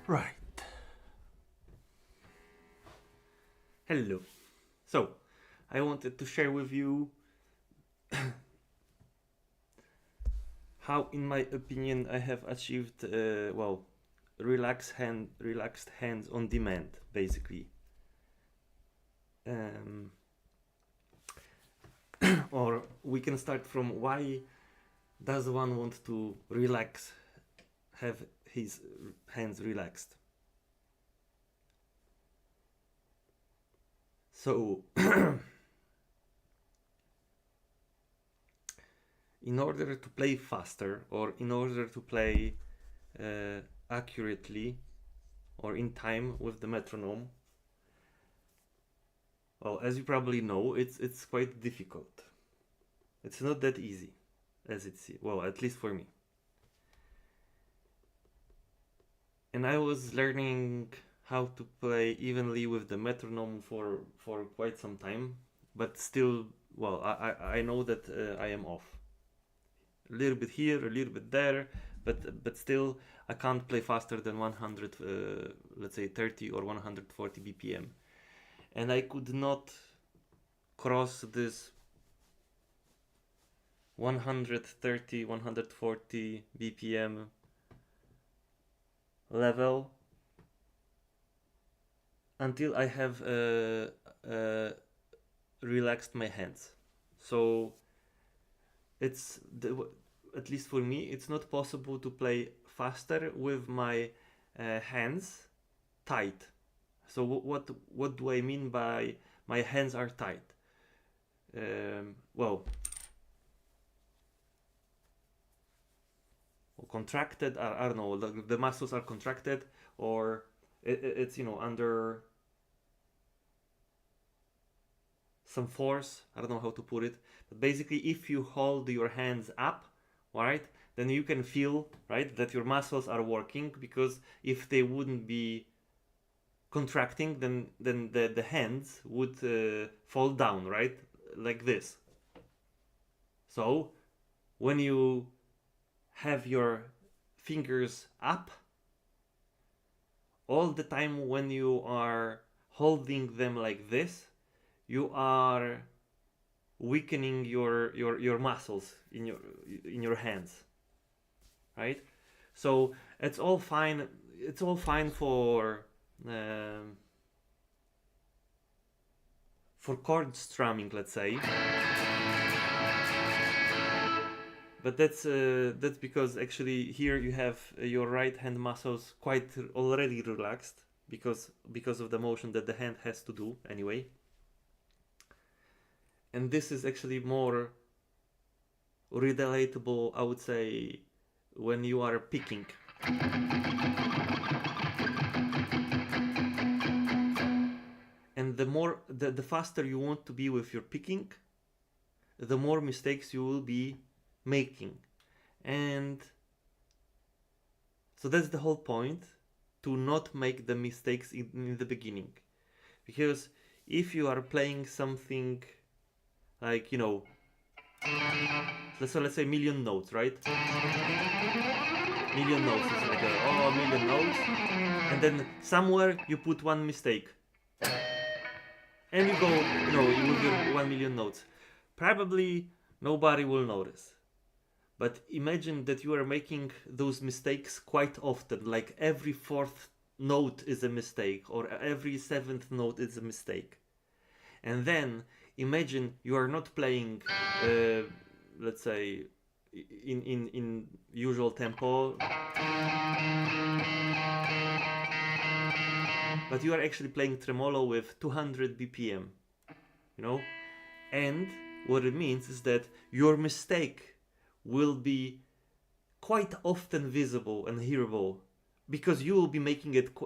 Right. Hello. So, I wanted to share with you how, in my opinion, I have achieved, relaxed hands on demand, basically. Um, or we can start from why does one want to have his hands relaxed. So, in order to play faster, or in order to play uh, accurately or in time with the metronome, well, as you probably know, it's quite difficult. It's not that easy as it's, well, at least for me. And I was learning how to play evenly with the metronome for quite some time, but still, well, I know that I am off. A little bit here, a little bit there, but still, I can't play faster than 100, let's say 30 or 140 BPM. And I could not cross this 130, 140 BPM level until I have relaxed my hands. So it's at least for me, it's not possible to play faster with my hands tight. So what do I mean by my hands are tight? Well, contracted. I don't know. The muscles are contracted, or it's under some force. I don't know how to put it, but basically, if you hold your hands up, right, then you can feel, right, that your muscles are working, because if they wouldn't be contracting, then the hands would fall down, right, like this. So when you have your fingers up, all the time when you are holding them like this, you are weakening your muscles in your hands, right? So it's all fine. It's all fine um, for chord strumming, let's say. But that's because actually here you have your right hand muscles quite already relaxed, because of the motion that the hand has to do anyway. And this is actually more relatable, I would say, when you are picking. And the faster you want to be with your picking, the more mistakes you will be making. And so that's the whole point, to not make the mistakes in the beginning. Because if you are playing something like, let's say million notes, right? Million notes is like a million notes, and then somewhere you put one mistake, and you go, with your 1 million notes. Probably nobody will notice. But imagine that you are making those mistakes quite often, like every fourth note is a mistake, or every seventh note is a mistake. And then imagine you are not playing, let's say, in usual tempo, but you are actually playing tremolo with 200 BPM, and what it means is that your mistake will be quite often visible and hearable, because you will be making it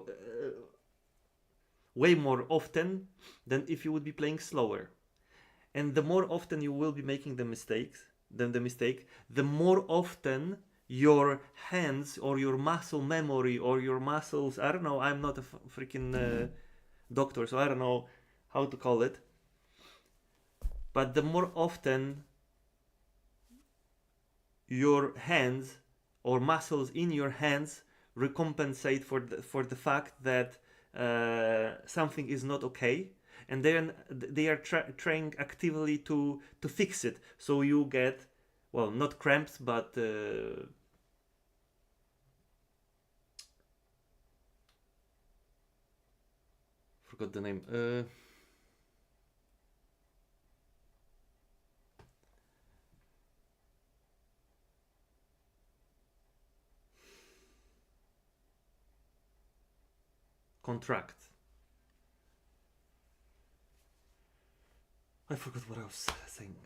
way more often than if you would be playing slower. And the more often you will be making the mistake, the more often your hands or your muscle memory or your muscles, I don't know, I'm not a freaking doctor, so I don't know how to call it, but the more often your hands or muscles in your hands recompensate for the fact that something is not okay, and then they are trying actively to fix it. So you get, well, not cramps, but forgot the name. Contract. I forgot what I was saying.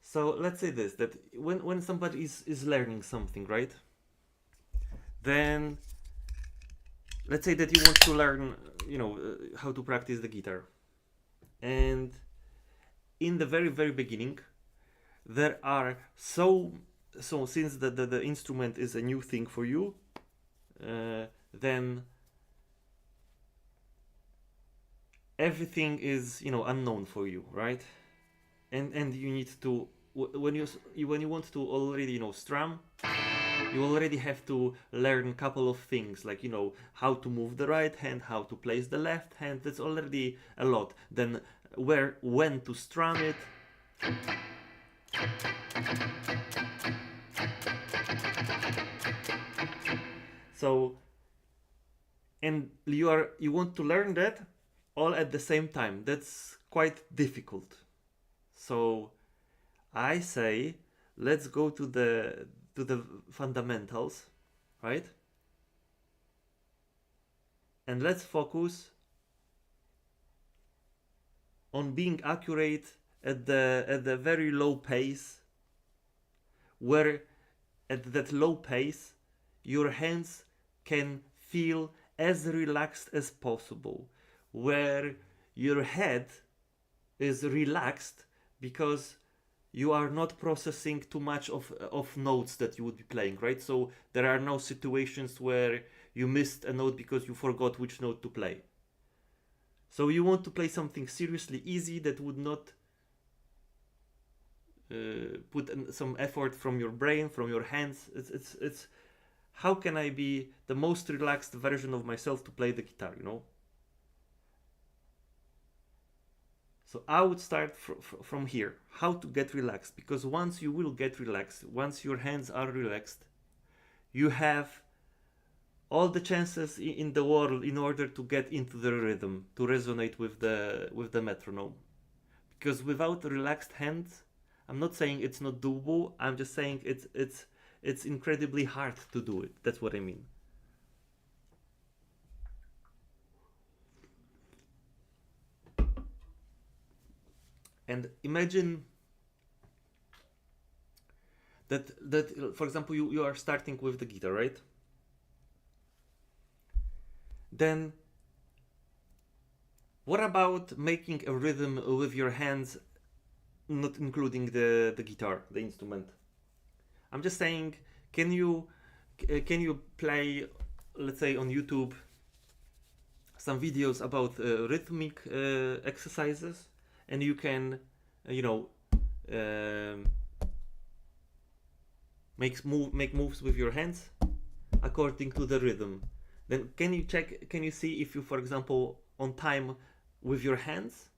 So let's say this, that when somebody is learning something, right? Then let's say that you want to learn, how to practice the guitar. And in the very beginning, there are so since the instrument is a new thing for you, then everything is unknown for you, right? And you need to, when you want to already strum, you already have to learn a couple of things, like how to move the right hand, how to place the left hand. That's already a lot. Then when to strum it. So, and you want to learn that all at the same time. That's quite difficult. So I say, let's go to the fundamentals, right? And let's focus on being accurate at the very low pace, where at that low pace your hands can feel as relaxed as possible, where your head is relaxed because you are not processing too much of notes that you would be playing, right? So there are no situations where you missed a note because you forgot which note to play. So you want to play something seriously easy that would not put some effort from your brain, from your hands. It's how can I be the most relaxed version of myself to play the guitar, So I would start from here, how to get relaxed, because once you will get relaxed, once your hands are relaxed, you have all the chances in the world in order to get into the rhythm, to resonate with the metronome. Because without relaxed hands, I'm not saying it's not doable, I'm just saying it's incredibly hard to do it. That's what I mean. And imagine that for example, you are starting with the guitar, right? Then what about making a rhythm with your hands, not including the guitar, the instrument? I'm just saying, can you play, let's say on YouTube, some videos about rhythmic exercises, and you can make moves with your hands according to the rhythm. Then can you see if you, for example, on time with your hands?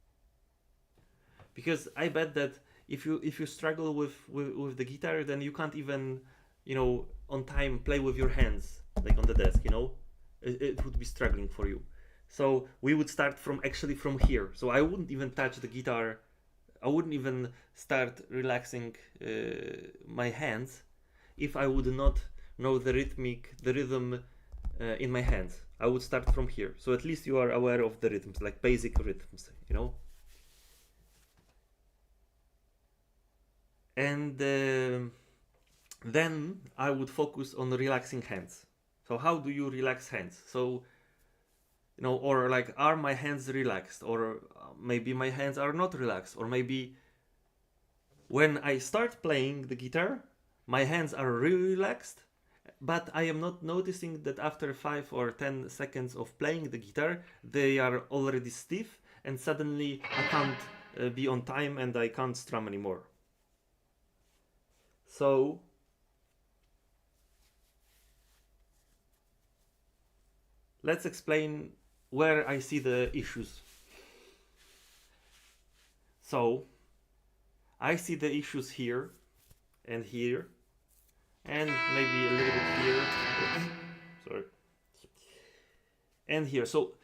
Because I bet that if you struggle with the guitar, then you can't even on time play with your hands, like on the desk. It would be struggling for you. So we would start from here. So I wouldn't even touch the guitar. I wouldn't even start relaxing my hands if I would not know the rhythm in my hands. I would start from here. So at least you are aware of the rhythms, like basic rhythms, And then I would focus on relaxing hands. So how do you relax hands? So or like, are my hands relaxed, or maybe my hands are not relaxed, or maybe when I start playing the guitar, my hands are really relaxed, but I am not noticing that after 5 or 10 seconds of playing the guitar, they are already stiff, and suddenly I can't be on time and I can't strum anymore. So let's explain where I see the issues. So I see the issues here and here and maybe a little bit here. Oops, sorry. And here. So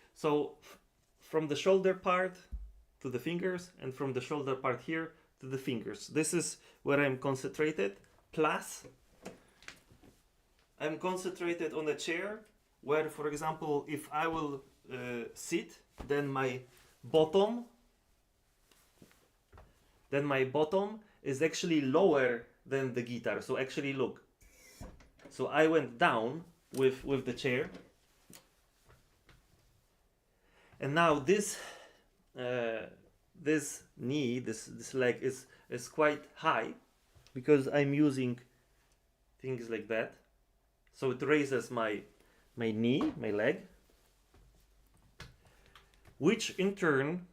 from the shoulder part to the fingers, and from the shoulder part here to the fingers. This is where I'm concentrated. Plus, I'm concentrated on a chair where, for example, if I will sit, then my bottom is actually lower than the guitar. So actually, look. So I went down with the chair, and now this this knee, this leg is quite high because I'm using things like that. So it raises my knee, my leg, which in turn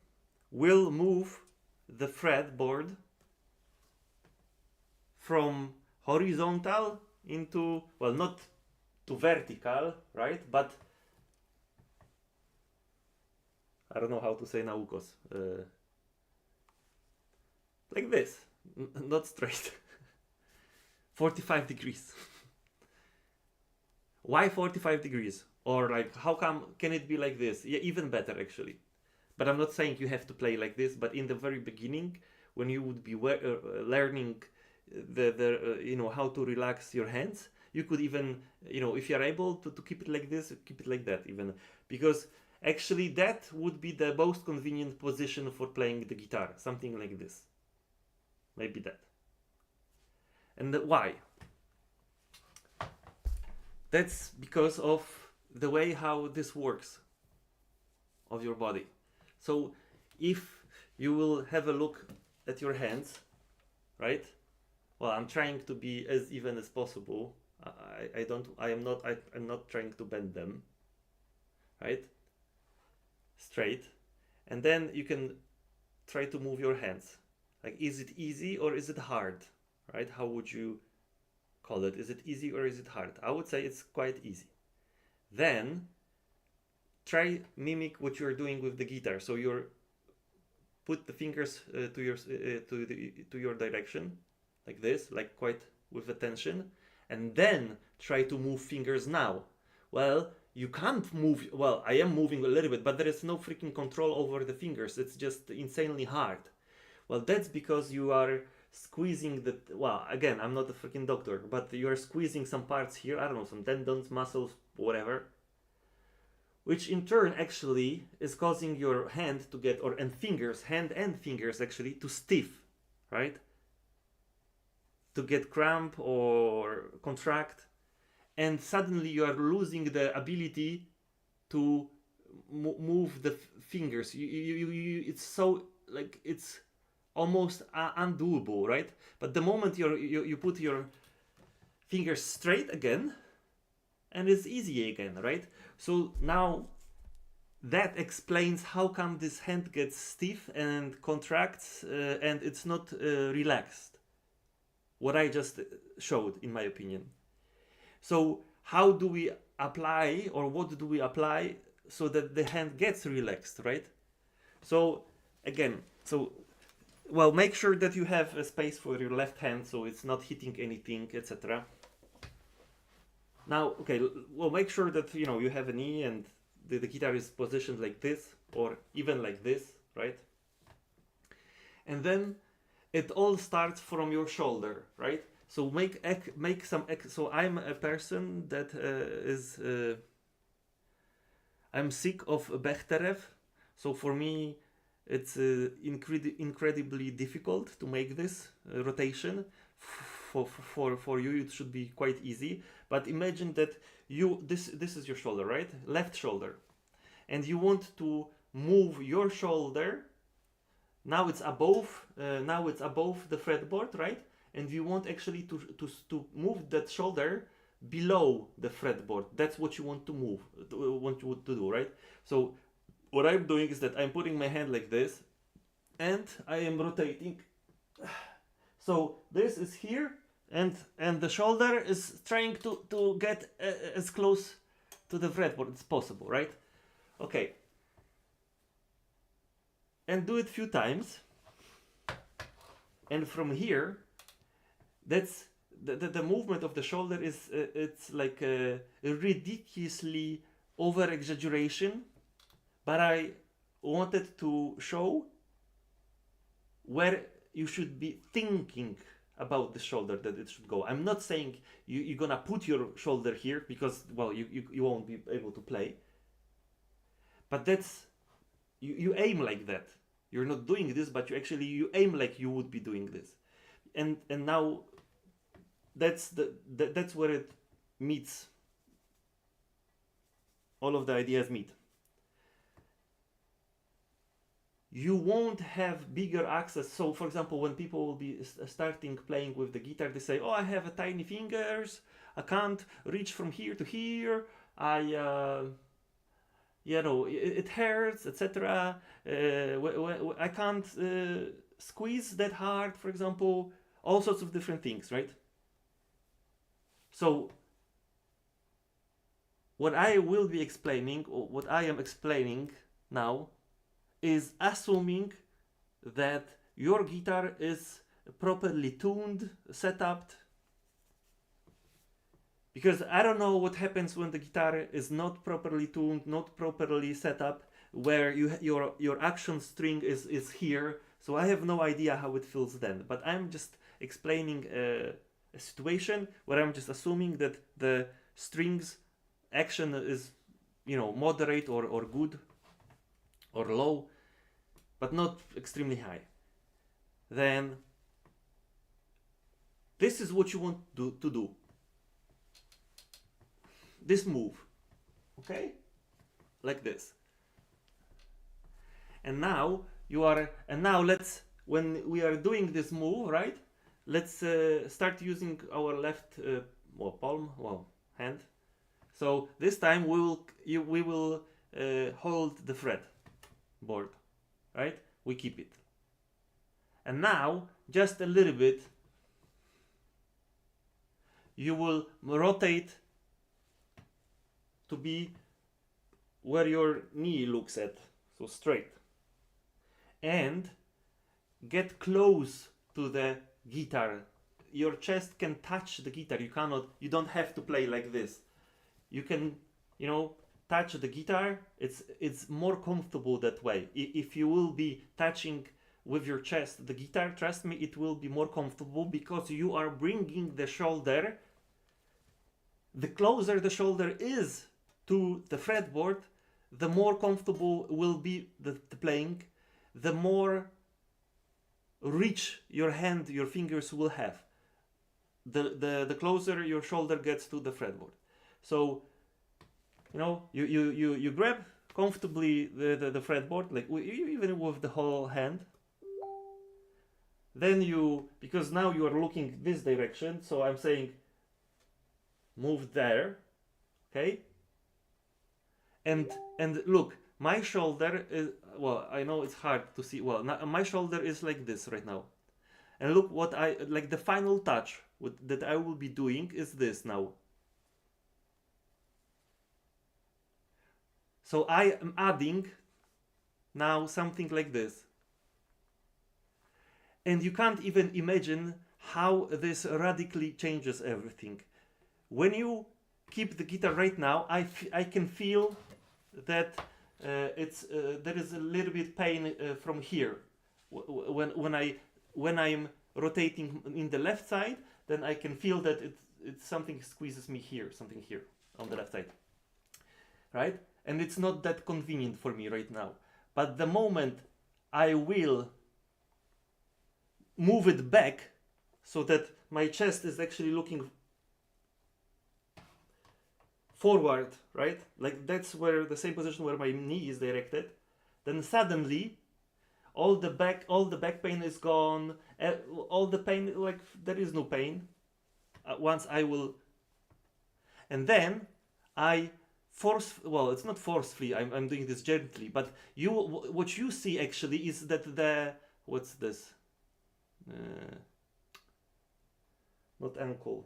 will move the fretboard from horizontal into, well, not to vertical, right? But I don't know how to say naukos. Like this, not straight. 45 degrees. Why 45 degrees? Or like, how come can it be like this? Yeah, even better actually. But I'm not saying you have to play like this. But in the very beginning, when you would be learning how to relax your hands, you could even, if you're able to keep it like this, keep it like that even, because actually that would be the most convenient position for playing the guitar, something like this, maybe that. And why? That's because of the way how this works of your body. So if you will have a look at your hands, right? Well, I'm trying to be as even as possible. I'm not trying to bend them, right? Straight. And then you can try to move your hands. Like, is it easy or is it hard, right? How would you call it? Is it easy or is it hard? I would say it's quite easy. Then try mimic what you're doing with the guitar. So you're put the fingers to your direction, like this, like quite with attention, and then try to move fingers now. Well, you can't move. Well, I am moving a little bit, but there is no freaking control over the fingers. It's just insanely hard. Well, that's because you are squeezing the, well, again, I'm not a freaking doctor, but you are squeezing some parts here, I don't know, some tendons, muscles, whatever, which in turn actually is causing your hand to get, hand and fingers actually, to stiff, right? To get cramp or contract, and suddenly you are losing the ability to move the fingers. It's so, like, it's almost undoable, right? But the moment you put your fingers straight again, and it's easy again, right? So now that explains how come this hand gets stiff and contracts and it's not relaxed. What I just showed, in my opinion. So how do we apply, or what do we apply so that the hand gets relaxed, right? So again, well, make sure that you have a space for your left hand so it's not hitting anything, etc. Now, okay, well, make sure that you have a knee and the guitar is positioned like this, or even like this, right? And then it all starts from your shoulder, right? So make some. So I'm a person that I'm sick of Bechterew. So for me, it's incredibly difficult to make this rotation. For you, it should be quite easy. But imagine that this is your shoulder, right? Left shoulder, and you want to move your shoulder. Now it's above. Now it's above the fretboard, right? And you want actually to move that shoulder below the fretboard. That's what you want to move. Want to do, right? So what I'm doing is that I'm putting my hand like this, and I am rotating. So this is here, and the shoulder is trying to get as close to the fretboard as possible, right? Okay. And do it a few times. And from here, that's the movement of the shoulder is it's like a ridiculously over exaggeration, but I wanted to show where you should be thinking about the shoulder that it should go. I'm not saying you're gonna put your shoulder here, because, well, you won't be able to play, but that's you aim like that. You're not doing this, but you aim like you would be doing this, and now that's that's where it meets. All of the ideas meet. You won't have bigger access. So, for example, when people will be starting playing with the guitar, they say, "Oh, I have a tiny fingers. I can't reach from here to here. It hurts, etc. I can't squeeze that hard, for example." All sorts of different things, right? So, what I will be explaining, or what I am explaining now, is assuming that your guitar is properly tuned, set up. Because I don't know what happens when the guitar is not properly tuned, not properly set up, where your action string is here. So I have no idea how it feels then. But I'm just explaining a situation where I'm just assuming that the strings action is, moderate or good or low, but not extremely high. Then this is what you want to do. This move, okay? Like this. And now when we are doing this move, right? Let's start using our left hand. So this time we will hold the fret board, right? We keep it. And now, just a little bit, you will rotate to be where your knee looks at, so straight. And get close to the guitar. Your chest can touch the guitar. You don't have to play like this. You can, touch the guitar. It's more comfortable that way. If you will be touching with your chest the guitar, trust me, it will be more comfortable, because you are bringing the shoulder. The closer the shoulder is to the fretboard, the more comfortable will be the playing, the more reach your fingers will have. The closer your shoulder gets to the fretboard. So, you grab comfortably the fretboard, like even with the whole hand. Then because now you are looking this direction, so I'm saying move there, okay? And look, my shoulder is, I know it's hard to see. My shoulder is like this right now. And look, what the final touch that I will be doing is this now. So I am adding now something like this. And you can't even imagine how this radically changes everything. When you keep the guitar right now, I can feel that there is a little bit pain from here. When I'm rotating in the left side, then I can feel that it's something squeezes me here, something here on the left side, right? And it's not that convenient for me right now. But the moment I will move it back so that my chest is actually looking forward, right? Like that's where the same position where my knee is directed. Then suddenly, all the back pain is gone. All the pain, like there is no pain. Once I will, and then I well, it's not forcefully, I'm doing this gently, but what you see actually is that the, what's this? Not ankle.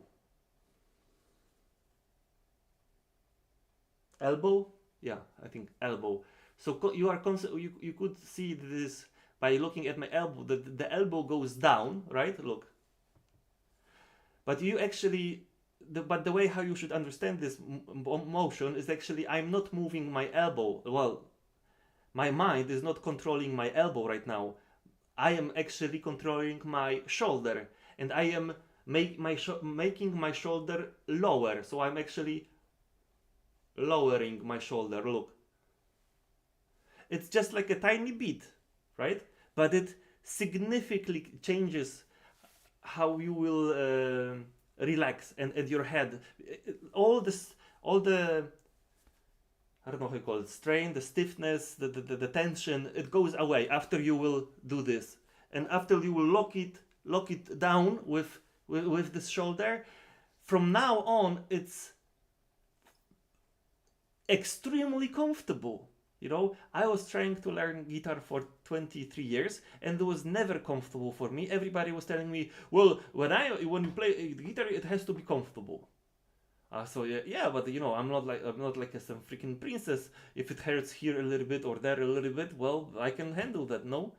Elbow? Yeah, I think elbow. So you could see this by looking at my elbow, the elbow goes down, right? Look. But you actually, but the way how you should understand this motion is actually I'm not moving my elbow. Well, my mind is not controlling my elbow right now. I am actually controlling my shoulder, and I am making my shoulder lower. So I'm actually lowering my shoulder. Look, it's just like a tiny bit, right? But it significantly changes how you will relax and your head. All the, I don't know how you call it, strain, the stiffness, the tension, it goes away after you will do this. And after you will lock it down with this shoulder, from now on it's extremely comfortable. You know, I was trying to learn guitar for 23 years and it was never comfortable for me. Everybody was telling me, well, when you play guitar, it has to be comfortable. So yeah, but you know, I'm not like some freaking princess. If it hurts here a little bit or there a little bit, well, I can handle that. No,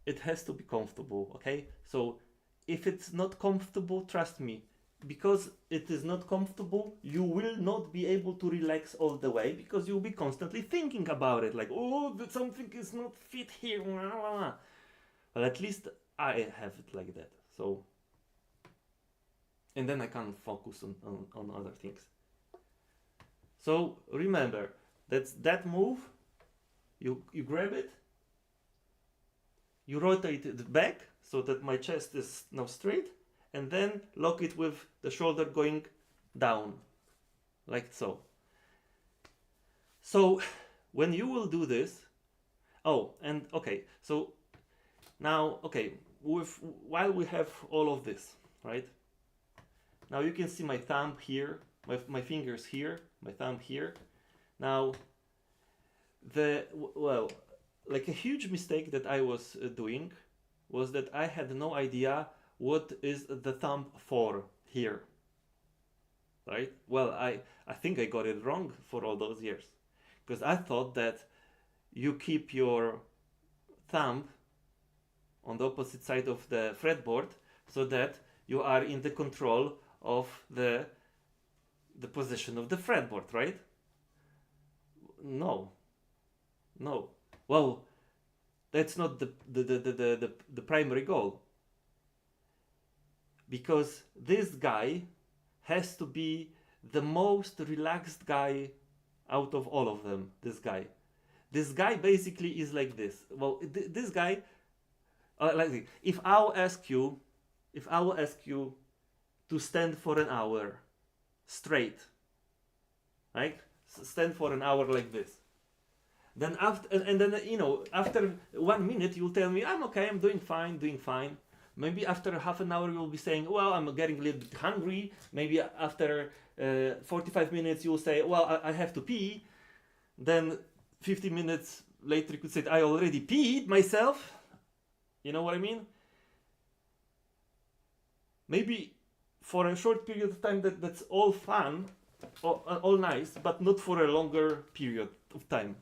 it has to be comfortable. Okay, so if it's not comfortable, trust me, because it is not comfortable, you will not be able to relax all the way because you'll be constantly thinking about it, like, oh, that something is not fit here. But at least I have it like that. So. And then I can focus on other things. So remember, that's that move. You grab it, you rotate it back so that my chest is now straight, and then lock it with the shoulder going down, like so. So when you will do this, oh, and okay, so now, okay, while we have all of this, right? Now you can see my thumb here, my fingers here, my thumb here. Now, well, like a huge mistake that I was doing was that I had no idea what is the thumb for here, right? Well, I think I got it wrong for all those years, because I thought that you keep your thumb on the opposite side of the fretboard so that you are in the control of the position of the fretboard, right? No. Well, that's not the primary goal, because this guy has to be the most relaxed guy out of all of them. This guy basically is like this. Well, this guy, like this. If I will ask you to stand for an hour straight, right? Stand for an hour like this. Then then you know, after 1 minute you'll tell me I'm okay, I'm doing fine. Maybe after half an hour you'll be saying, well, I'm getting a little bit hungry. Maybe after 45 minutes you'll say, well, I have to pee. Then 50 minutes later you could say, I already peed myself. You know what I mean? Maybe for a short period of time that's all fun, all nice, but not for a longer period of time.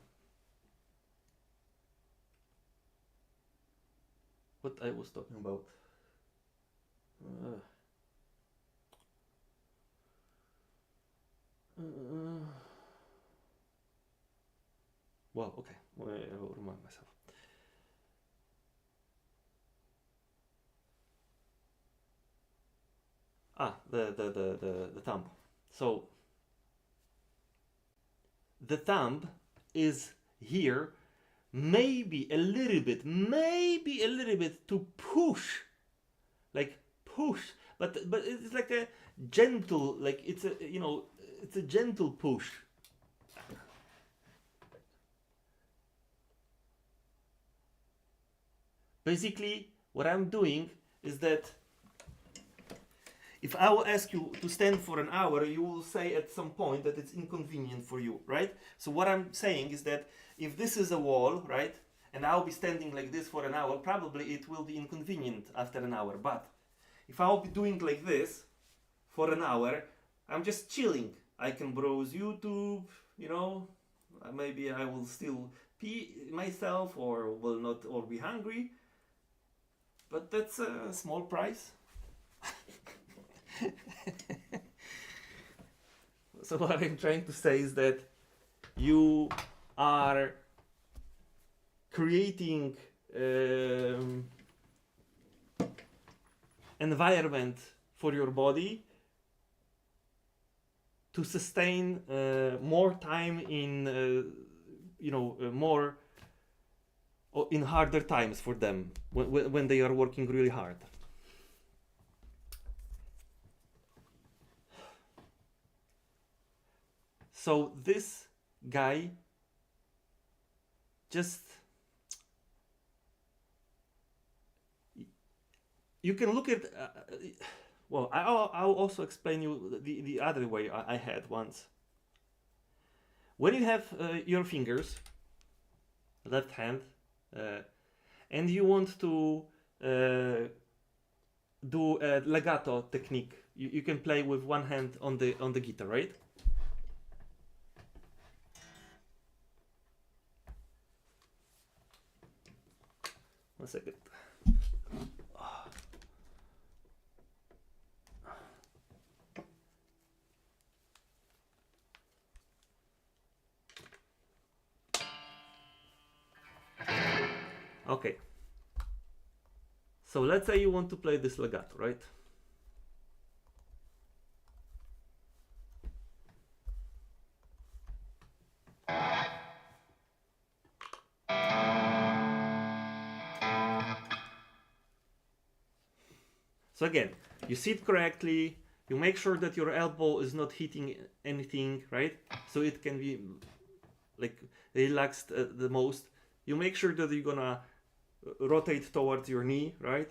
What I was talking about. Well, okay, I will remind myself. The thumb. So the thumb is here, maybe a little bit to push, but it's like a gentle, like it's a gentle push. Basically, what I'm doing is that If I will ask you to stand for an hour, you will say at some point that it's inconvenient for you, right? So what I'm saying is that if this is a wall, right, and I'll be standing like this for an hour, probably it will be inconvenient after an hour. But if I'll be doing like this for an hour, I'm just chilling. I can browse YouTube, you know, maybe I will still pee myself or will not or be hungry. But that's a small price. So what I'm trying to say is that you are creating environment for your body to sustain more time in more in harder times for them when they are working really hard. So this guy just, you can look at well, I'll also explain you the other way I had once. When you have your fingers, left hand, and you want to do a legato technique, you can play with one hand on the guitar, right? One second. Okay. So let's say you want to play this legato, right? So again, you sit correctly, you make sure that your elbow is not hitting anything, right? So it can be like relaxed the most. You make sure that you're gonna rotate towards your knee, right?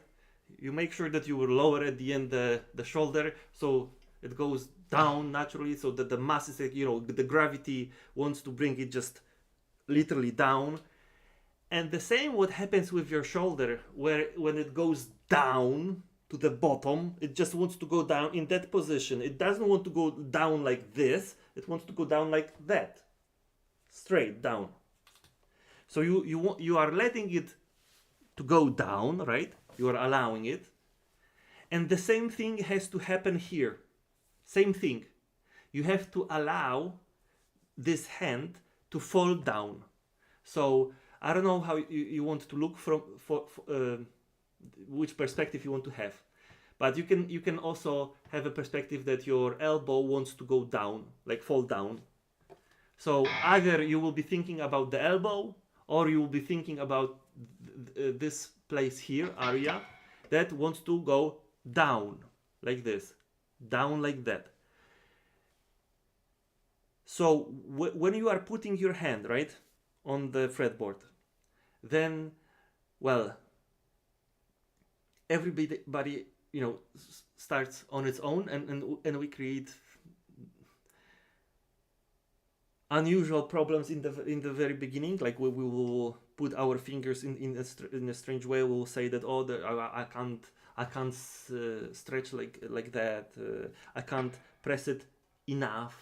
You make sure that you will lower at the end the shoulder so it goes down naturally, so that the mass is, the gravity wants to bring it just literally down. And the same what happens with your shoulder, where when it goes down to the bottom, it just wants to go down in that position. It doesn't want to go down like this, it wants to go down like that, straight down. So you are letting it to go down, right? You are allowing it. And the same thing has to happen here. Same thing. You have to allow this hand to fall down. So I don't know how you want to look for which perspective you want to have, but you can also have a perspective that your elbow wants to go down, like fall down. So either you will be thinking about the elbow, or you will be thinking about this place here, area, that wants to go down like this, down like that. So when you are putting your hand, right, on the fretboard, then, well, everybody starts on its own, and we create unusual problems in the very beginning. Like we will put our fingers in a strange way. We'll say that, oh, I can't stretch like that. I can't press it enough,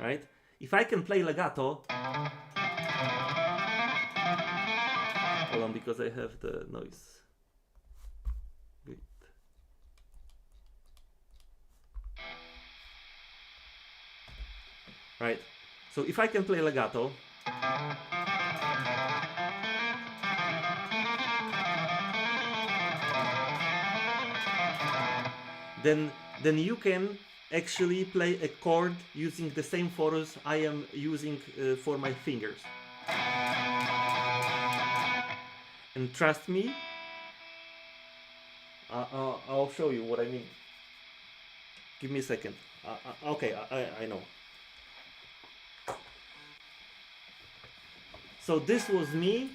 right? If I can play legato, hold on, because I have the noise. Wait. Right. So if I can play legato, then you can actually play a chord using the same chorus I am using for my fingers. And trust me, I'll show you what I mean. Give me a second. Okay, I know. So this was me.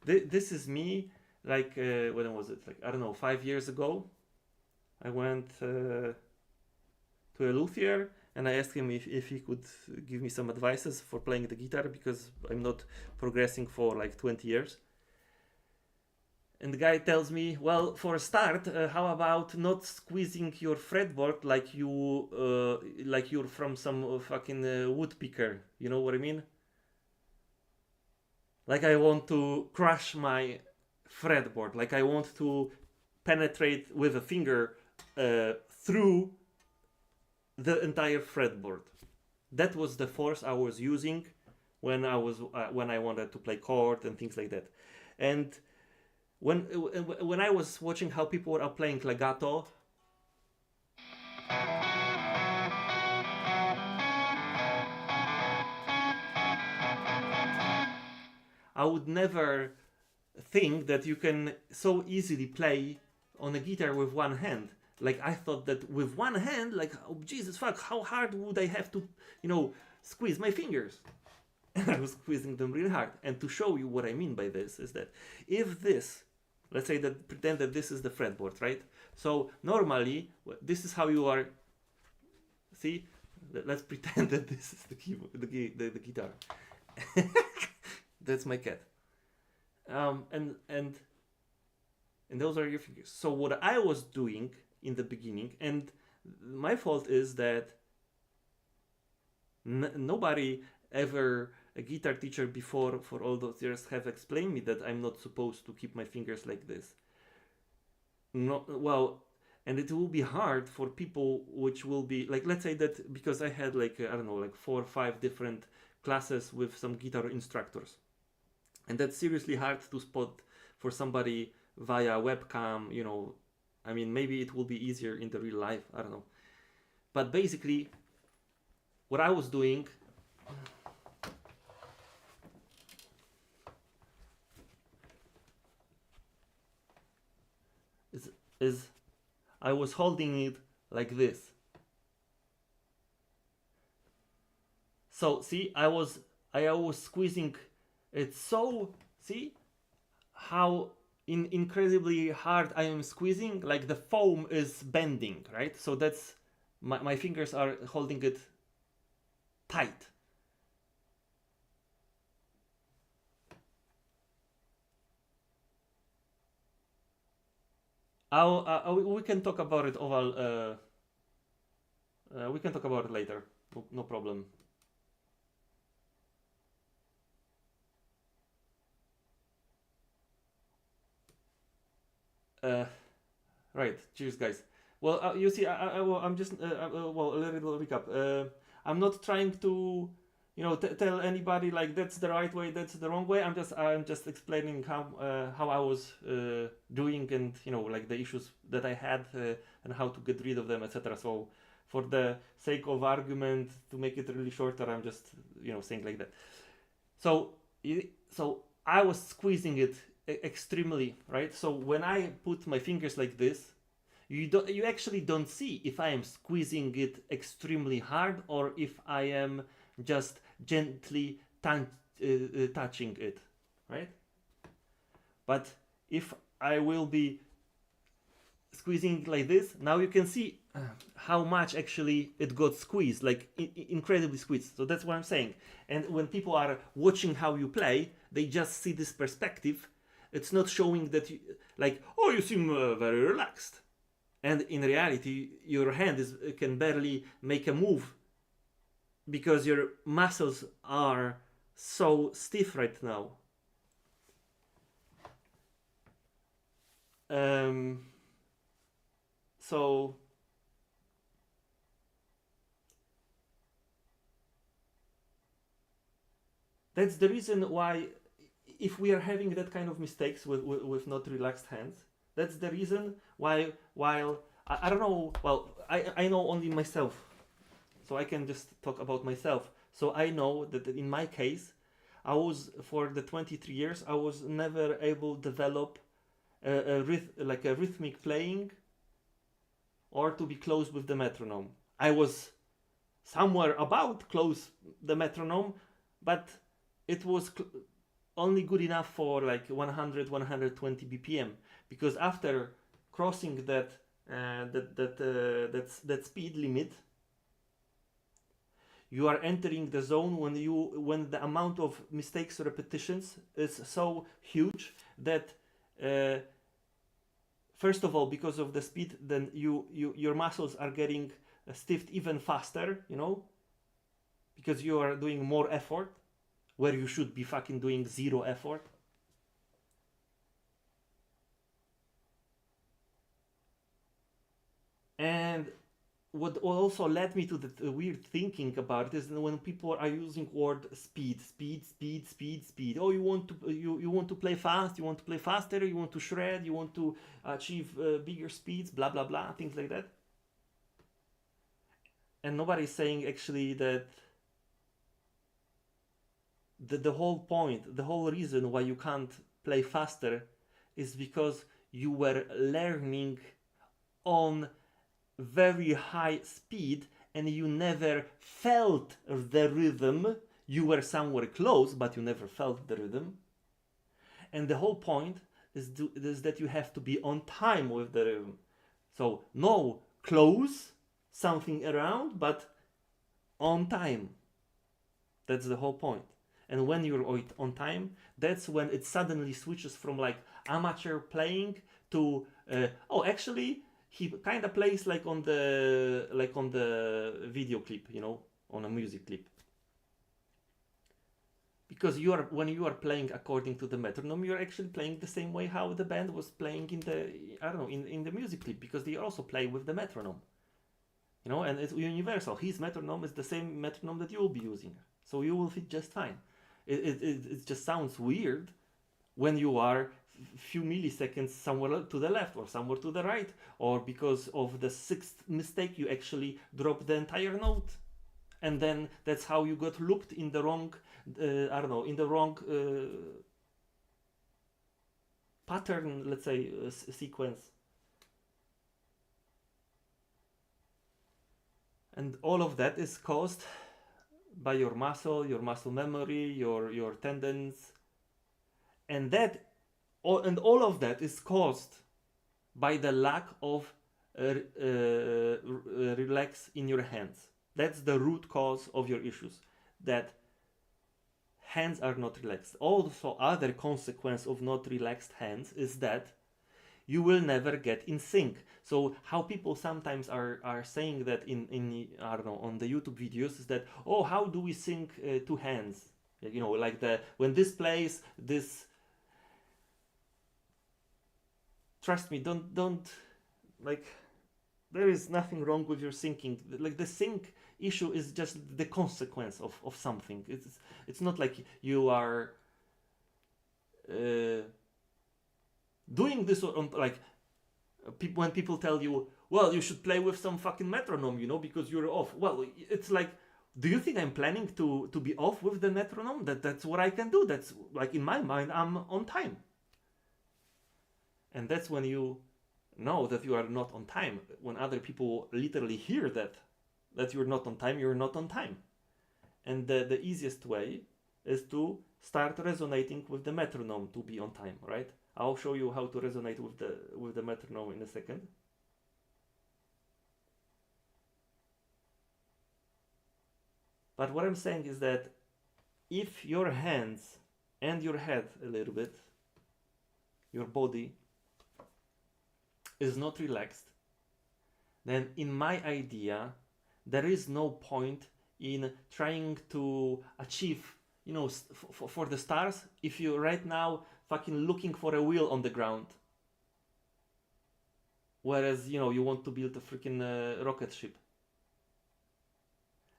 this is me, like, when was it? Like, I don't know, 5 years ago. I went to a luthier and I asked him if he could give me some advices for playing the guitar because I'm not progressing for like 20 years. And the guy tells me, well, for a start, how about not squeezing your fretboard like you're from some fucking woodpecker? You know what I mean? Like I want to crush my fretboard. Like I want to penetrate with a finger through the entire fretboard. That was the force I was using when I wanted to play chord and things like that. And when I was watching how people are playing legato, I would never think that you can so easily play on a guitar with one hand. Like I thought that with one hand, like, oh Jesus fuck, how hard would I have to, squeeze my fingers? And I was squeezing them really hard. And to show you what I mean by this is that if this, let's say that, pretend that this is the fretboard, right? So normally this is how you are. See, let's pretend that this is the keyboard, the guitar. That's my cat. And those are your fingers. So what I was doing in the beginning, and my fault is that nobody ever, a guitar teacher before for all those years, have explained me that I'm not supposed to keep my fingers like this. And it will be hard for people which will be like, let's say that because I had like I don't know, like 4 or 5 different classes with some guitar instructors, and that's seriously hard to spot for somebody via webcam. I mean, maybe it will be easier in the real life, I don't know. But basically what I was doing is I was holding it like this. So see, I was squeezing it, so see how incredibly hard I am squeezing, like the foam is bending, right? So that's my fingers are holding it tight. We can talk about it over. We can talk about it later. No problem. Right. Cheers, guys. Well, you see, I'm just a little recap. I'm not trying to, tell anybody like that's the right way, that's the wrong way. I'm just explaining how I was doing, and like the issues that I had and how to get rid of them, etc. So, for the sake of argument, to make it really shorter, I'm just saying like that. So I was squeezing it extremely, right? So when I put my fingers like this, you actually don't see if I am squeezing it extremely hard or if I am just gently touching it, right? But if I will be squeezing like this, now you can see how much actually it got squeezed, like incredibly squeezed. So that's what I'm saying. And when people are watching how you play, they just see this perspective. It's not showing that you, like, oh, you seem very relaxed. And in reality, your hand can barely make a move because your muscles are so stiff right now. So that's the reason why, if we are having that kind of mistakes with not relaxed hands, that's the reason why, while I don't know, well, I know only myself, so I can just talk about myself. So I know that in my case, I was, for the 23 years, I was never able to develop a rhythmic playing or to be close with the metronome. I was somewhere about close the metronome, but it was only good enough for like 100, 120 BPM, because after crossing that speed limit, you are entering the zone when the amount of mistakes repetitions is so huge that first of all, because of the speed, then your muscles are getting stiffed even faster, you know, because you are doing more effort where you should be fucking doing zero effort. And what also led me to the weird thinking about it is when people are using word speed. Oh, you want to play fast, you want to play faster, you want to shred, you want to achieve bigger speeds, blah blah blah, things like that. And nobody's saying actually that the whole point, the whole reason why you can't play faster is because you were learning on very high speed and you never felt the rhythm. You were somewhere close, but you never felt the rhythm. And the whole point is that you have to be on time with the rhythm. So no close, something around, but on time. That's the whole point. And when you're on time, that's when it suddenly switches from like amateur playing to oh, actually he kind of plays like on the video clip, you know, on a music clip. Because when you are playing according to the metronome, you're actually playing the same way how the band was playing in the, I don't know, in the music clip, because they also play with the metronome, you know, and it's universal. His metronome is the same metronome that you will be using, so you will fit just fine. It just sounds weird when you are few milliseconds somewhere to the left or somewhere to the right, or because of the sixth mistake you actually drop the entire note, and then that's how you got looped in the wrong I don't know, in the wrong pattern, let's say, sequence. And all of that is caused by your muscle memory, your tendons, and all of that is caused by the lack of relax in your hands. That's the root cause of your issues, that hands are not relaxed. Also, other consequence of not relaxed hands is that you will never get in sync. So how people sometimes are saying that in I don't know, on the YouTube videos is that, oh, how do we sync two hands? You know, like when this plays this. Trust me, don't like, there is nothing wrong with your syncing. Like, the sync issue is just the consequence of something. It's not like you are doing this on, like, when people tell you, well, you should play with some fucking metronome, you know, because you're off. Well, it's like, do you think I'm planning to be off with the metronome? That's what I can do. That's like, in my mind, I'm on time. And that's when you know that you are not on time. When other people literally hear that you're not on time, you're not on time. And the easiest way is to start resonating with the metronome to be on time, right? I'll show you how to resonate with the metronome in a second. But what I'm saying is that if your hands and your head a little bit, your body is not relaxed, then in my idea, there is no point in trying to achieve, you know, for the stars, if you right now fucking looking for a wheel on the ground. Whereas, you know, you want to build a freaking rocket ship.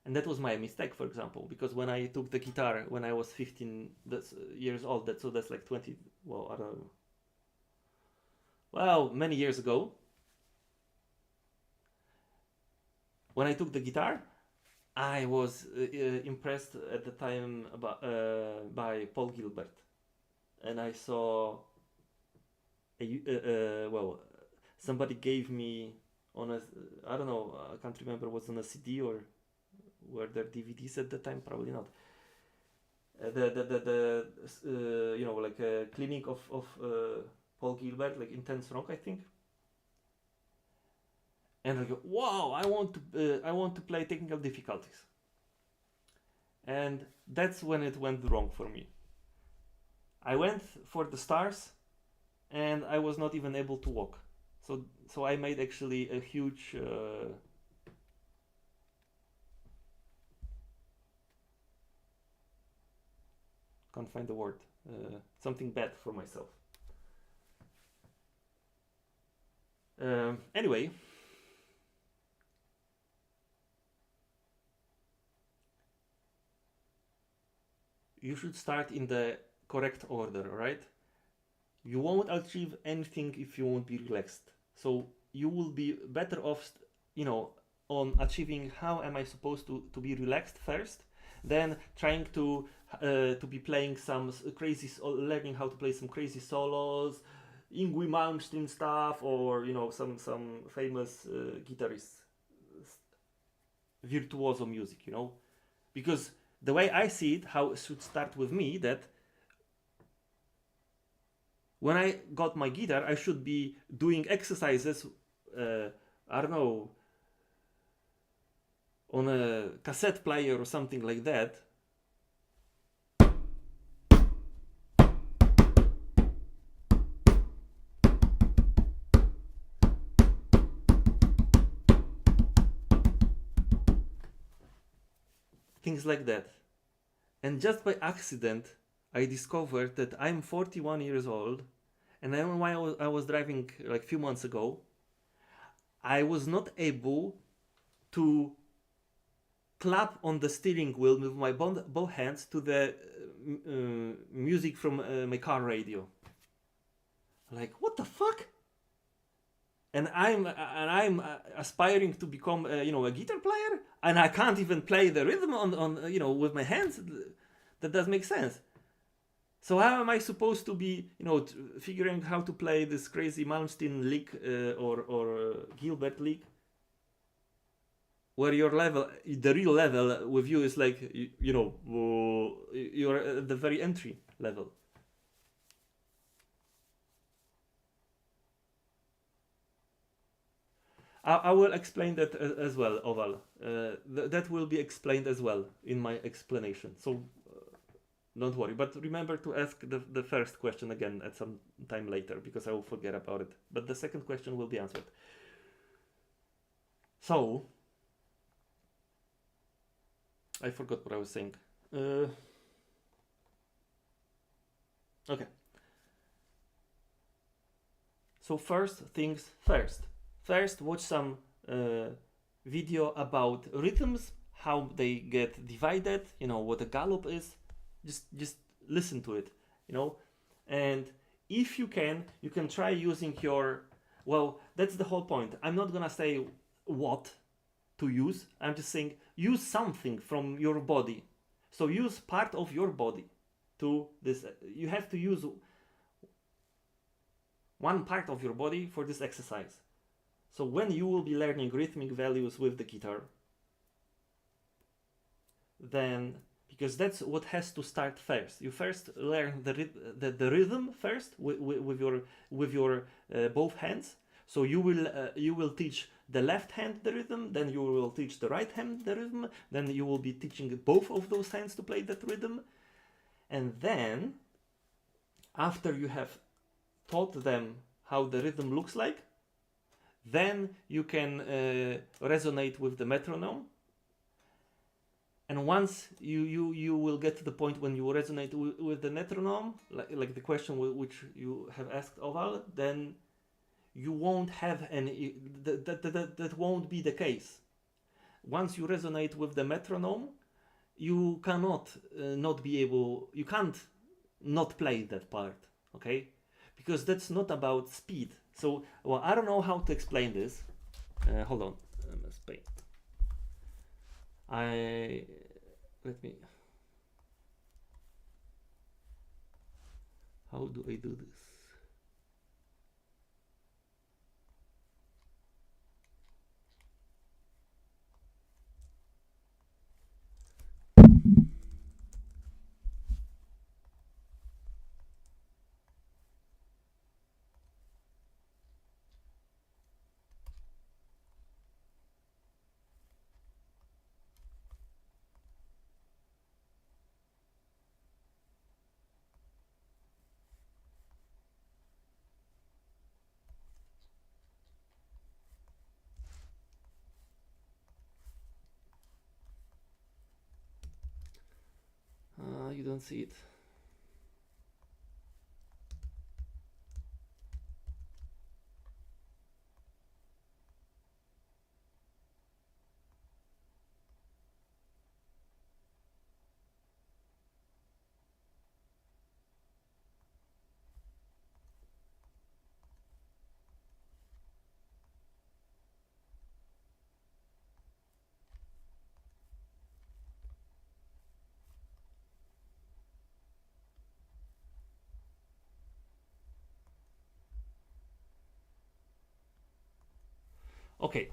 And that was my mistake, for example, because when I took the guitar when I was 15 years old, that's like 20, well, I don't know. Well, many years ago, when I took the guitar, I was impressed at the time by Paul Gilbert, and I saw well, somebody gave me on a, I don't know, I can't remember, was on a CD or were there DVDs at the time, probably not. you know, like a clinic of Paul Gilbert, like Intense Rock, I think. And I go, wow, I want to play technical difficulties. And that's when it went wrong for me. I went for the stars, and I was not even able to walk. So I made actually a huge can't find the word, something bad for myself. Anyway, you should start in the correct order, right? You won't achieve anything if you won't be relaxed. So you will be better off, you know, on achieving how am I supposed to be relaxed first, than trying to be playing some crazy, learning how to play some crazy solos, Yngwie Malmsteen stuff, or you know, some famous guitarist virtuoso music, you know, because the way I see it, how it should start with me, that when I got my guitar, I should be doing exercises, I don't know, on a cassette player or something like that. Things like that. And just by accident, I discovered that I'm 41 years old, and then while I was driving like a few months ago, I was not able to clap on the steering wheel with my both hands to the music from my car radio. Like, what the fuck? And I'm aspiring to become you know, a guitar player, and I can't even play the rhythm on you know, with my hands. That does make sense. So how am I supposed to be, you know, figuring how to play this crazy Malmsteen lick or Gilbert lick, where your level, the real level with you is like, you know, you're at the very entry level. I will explain that as well, Oval. That will be explained as well in my explanation. So don't worry. But remember to ask the first question again at some time later, because I will forget about it. But the second question will be answered. So, I forgot what I was saying. Okay. So first things first. First, watch some video about rhythms, how they get divided, you know, what a gallop is. Just listen to it, you know. And if you can try using your, well, that's the whole point. I'm not gonna say what to use. I'm just saying use something from your body. So use part of your body to this. You have to use one part of your body for this exercise. So when you will be learning rhythmic values with the guitar, then, because that's what has to start first. You first learn the rhythm first with your both hands. So you will teach the left hand the rhythm, then you will teach the right hand the rhythm, then you will be teaching both of those hands to play that rhythm, and then after you have taught them how the rhythm looks like, then you can resonate with the metronome. And once you will get to the point when you resonate with the metronome, like the question which you have asked Oval, then you won't have any, that won't be the case. Once you resonate with the metronome, you cannot not be able, you can't not play that part, okay? Because that's not about speed. So, well, I don't know how to explain this. Hold on, Spain. Let me. How do I do this? don't see it. Okay.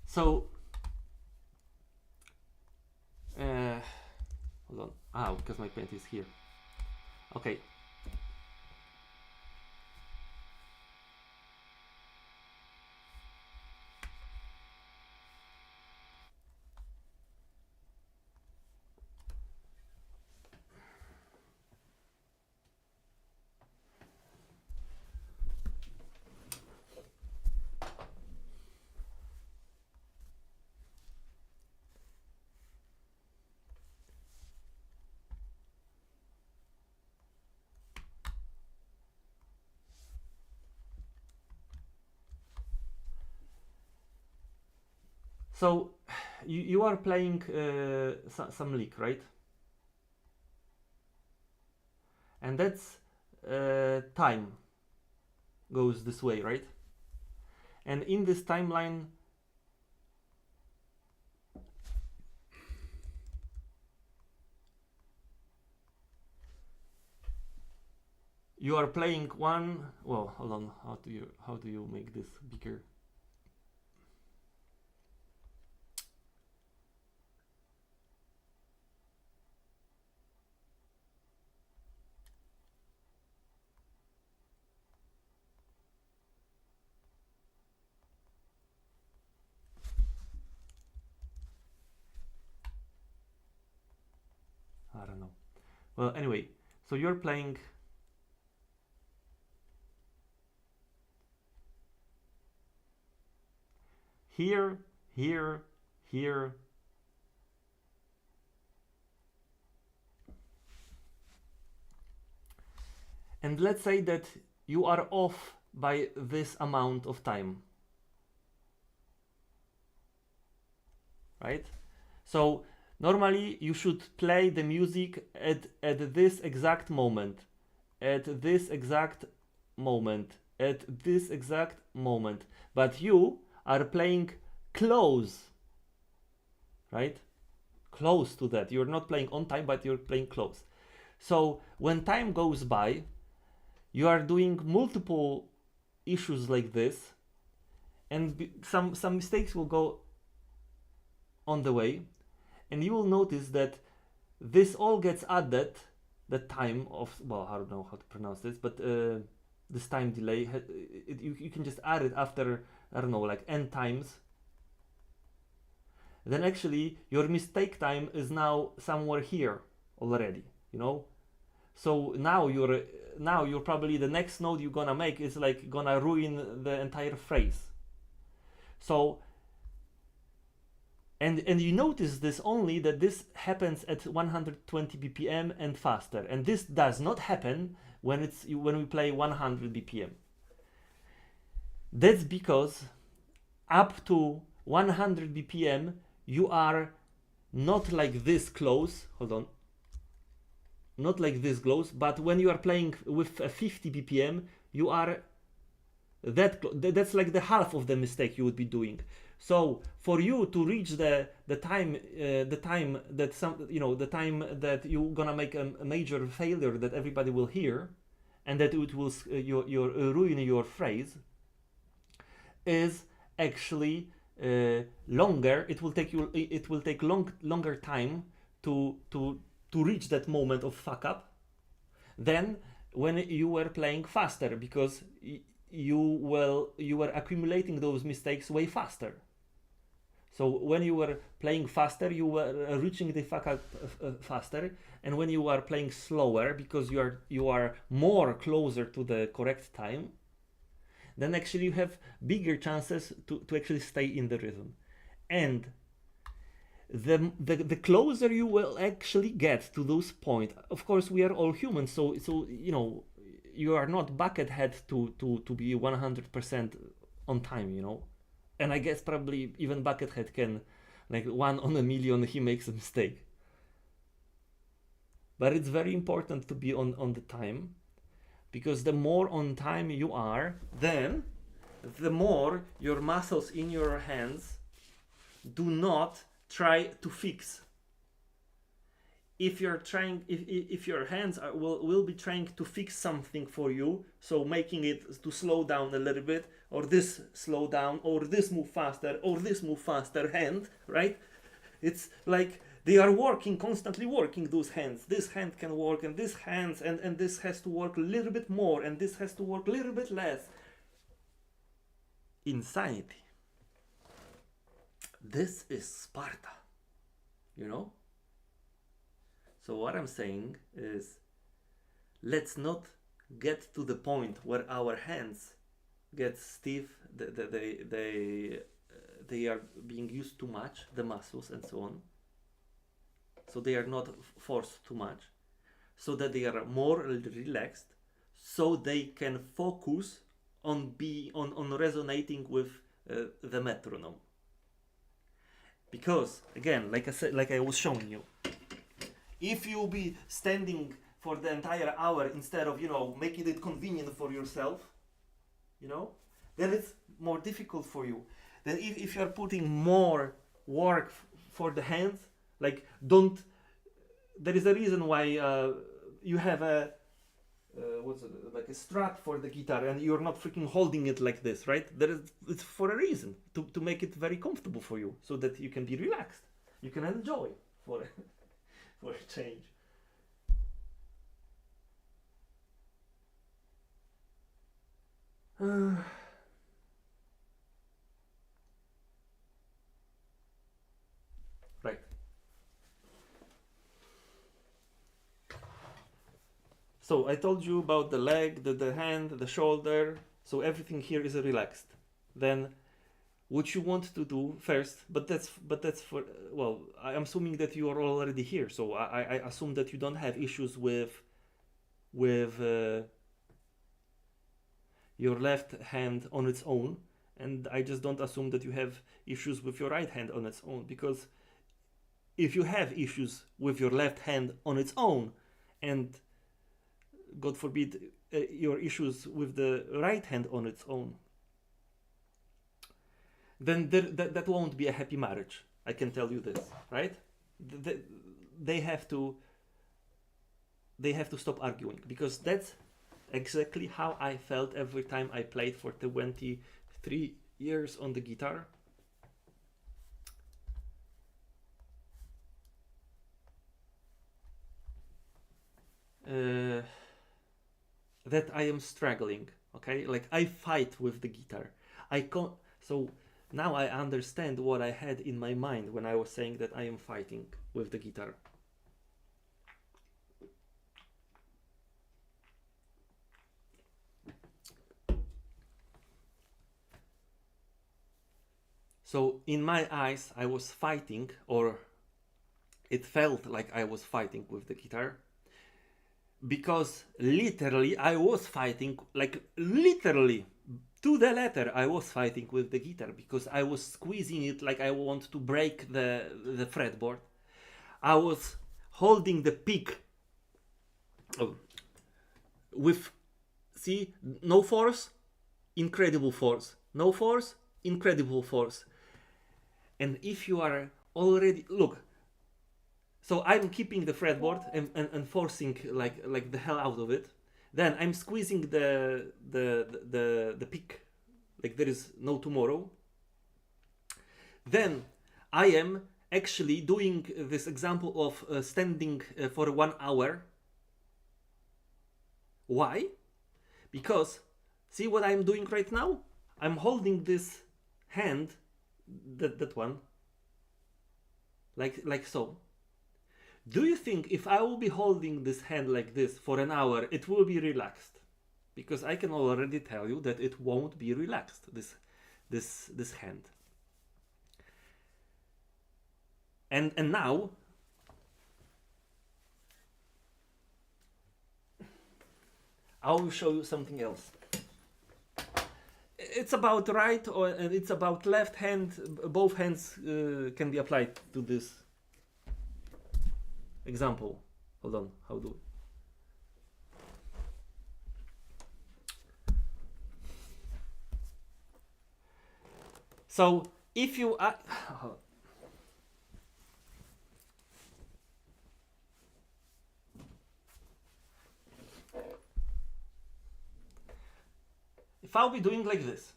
So, hold on. Because my pen is here. Okay. So, you are playing some league, right? And that's time goes this way, right? And in this timeline, you are playing one. Well, hold on. How do you make this bigger? I don't know. Well, anyway, so you're playing here, here, here. And let's say that you are off by this amount of time. Right? So normally you should play the music at this exact moment, at this exact moment, at this exact moment. But you are playing close, right? Close to that. You're not playing on time, but you're playing close. So when time goes by, you are doing multiple issues like this, and some mistakes will go on the way, and you will notice that this all gets added, the time of, well, I don't know how to pronounce this, but this time delay, you can just add it after, I don't know, like n times. Then actually your mistake time is now somewhere here already, you know. So now you're probably, the next node you're gonna make is like gonna ruin the entire phrase. So and you notice this only that this happens at 120 bpm and faster, and this does not happen when we play 100 bpm. That's because up to 100 bpm you are not like this close. Hold on. Not like this close, but when you are playing with a 50 bpm, you are that's like the half of the mistake you would be doing. So for you to reach the time that the time that you're gonna make a major failure that everybody will hear, and that it will ruin your phrase, is actually longer. It will take longer time to reach that moment of fuck up than when you were playing faster, because you were accumulating those mistakes way faster. So when you were playing faster, you were reaching the fuck up faster, and when you are playing slower, because you are more closer to the correct time, then actually you have bigger chances to actually stay in the rhythm. And the closer you will actually get to those points, of course we are all humans, so you know, you are not buckethead to be 100% on time, you know. And I guess probably even buckethead can, like 1 on a million, he makes a mistake. But it's very important to be on the time, because the more on time you are, then the more your muscles in your hands do not try to fix. If you're trying, if your hands will be trying to fix something for you, so making it to slow down a little bit, or this slow down, or this move faster, or this move faster hand, right? It's like they are working, constantly working, those hands. This hand can work, and this hands, and this has to work a little bit more, and this has to work a little bit less. Insanity. This is Sparta, you know? So what I'm saying is, let's not get to the point where our hands get stiff, they are being used too much, the muscles and so on. So they are not forced too much, so that they are more relaxed, so they can focus on resonating with the metronome. Because again, like I said, like I was showing you, if you be standing for the entire hour instead of, you know, making it convenient for yourself, you know, then it's more difficult for you. Then if you're putting more work for the hands, like don't, there is a reason why you have a what's it, like a strap for the guitar, and you're not freaking holding it like this, right? It's for a reason, to make it very comfortable for you, so that you can be relaxed, you can enjoy for for a change. Right. So I told you about the leg, the hand, the shoulder. So everything here is relaxed. Then what you want to do first, but that's for, well, I'm assuming that you are already here. So I assume that you don't have issues with your left hand on its own, and I just don't assume that you have issues with your right hand on its own, because if you have issues with your left hand on its own, and God forbid your issues with the right hand on its own, then that won't be a happy marriage. I can tell you this, right? They have to stop arguing, because that's exactly how I felt every time I played for 23 years on the guitar. That I am struggling, okay? Like I fight with the guitar. So now I understand what I had in my mind when I was saying that I am fighting with the guitar. So in my eyes, I was fighting, or it felt like I was fighting with the guitar, because literally I was fighting, like literally to the letter I was fighting with the guitar, because I was squeezing it like I want to break the fretboard. I was holding the pick with, see, no force, incredible force, no force, incredible force. And if you are already, look, so I'm keeping the fretboard and forcing like the hell out of it. Then I'm squeezing the pick like there is no tomorrow. Then I am actually doing this example of standing for 1 hour. Why? Because see what I'm doing right now? I'm holding this hand, that one, like so. Do you think if I will be holding this hand like this for an hour, it will be relaxed? because I can already tell you that it won't be relaxed, this hand. And now I will show you something else. It's about right and it's about left hand. Both hands can be applied to this example. Hold on, how do? So if you if I'll be doing like this,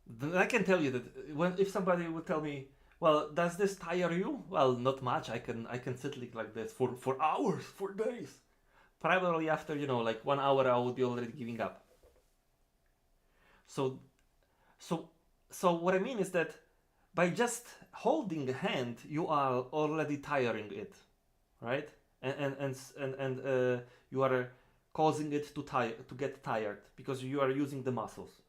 then I can tell you that if somebody would tell me, well, does this tire you? Well, not much. I can sit like this for hours, for days. Probably after, you know, like 1 hour, I would be already giving up. So what I mean is that by just holding a hand, you are already tiring it, right? And you are causing it to get tired because you are using the muscles.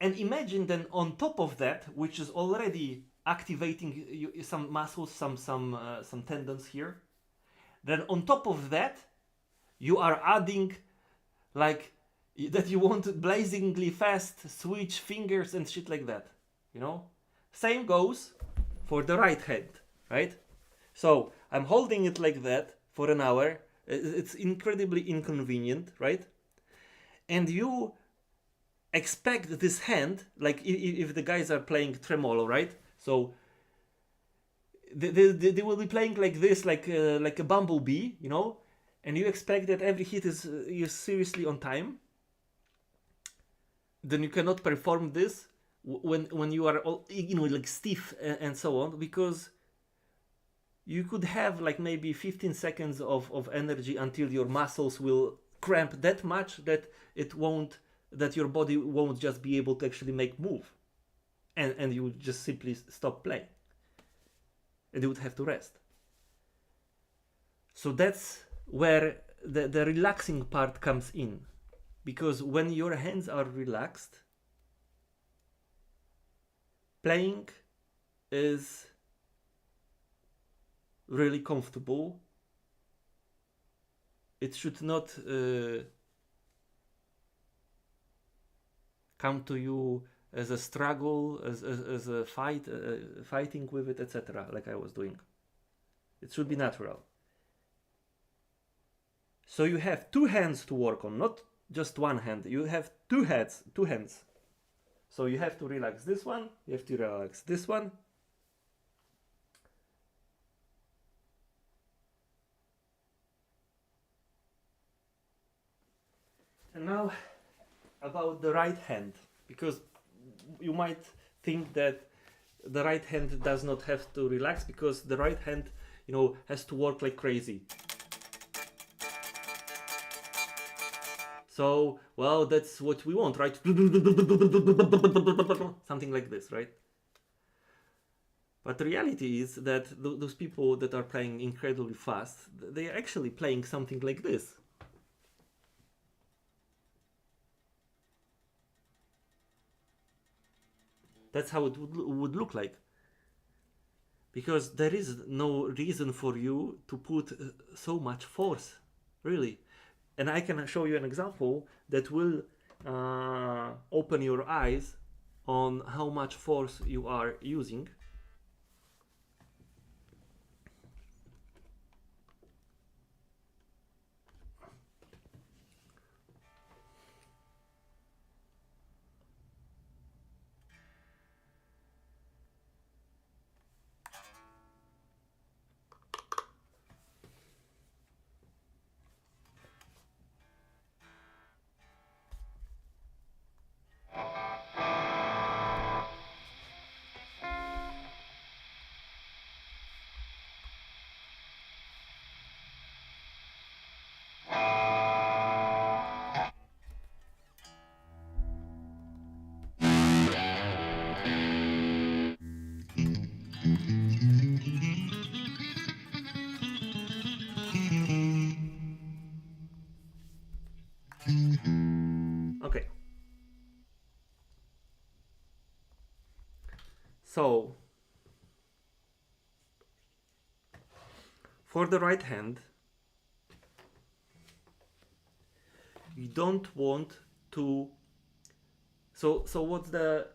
And imagine then on top of that, which is already activating some muscles, some tendons here. Then on top of that, you are adding like that you want blazingly fast switch fingers and shit like that, you know? Same goes for the right hand, right? So I'm holding it like that for an hour. It's incredibly inconvenient, right? And you expect this hand, like if the guys are playing tremolo, right? So they will be playing like this, like a bumblebee, you know? And you expect that every hit is seriously on time. Then you cannot perform this when you are all, you know, like stiff and so on, because you could have like maybe 15 seconds of energy until your muscles will cramp that much that your body won't just be able to actually make move, and you would just simply stop playing and you would have to rest. So that's where the relaxing part comes in. Because when your hands are relaxed, playing is really comfortable. It should not come to you as a struggle, as a fight, fighting with it, etc., like I was doing. It should be natural. So you have two hands to work on, not just one hand. You have two hands. So you have to relax this one, you have to relax this one. And now about the right hand, because you might think that the right hand does not have to relax because the right hand, you know, has to work like crazy. So, well, that's what we want, right? Something like this, right? But the reality is that those people that are playing incredibly fast, they are actually playing something like this. That's how it would look like. Because there is no reason for you to put so much force, really. And I can show you an example that will open your eyes on how much force you are using. So for the right hand, you don't want to. So what's the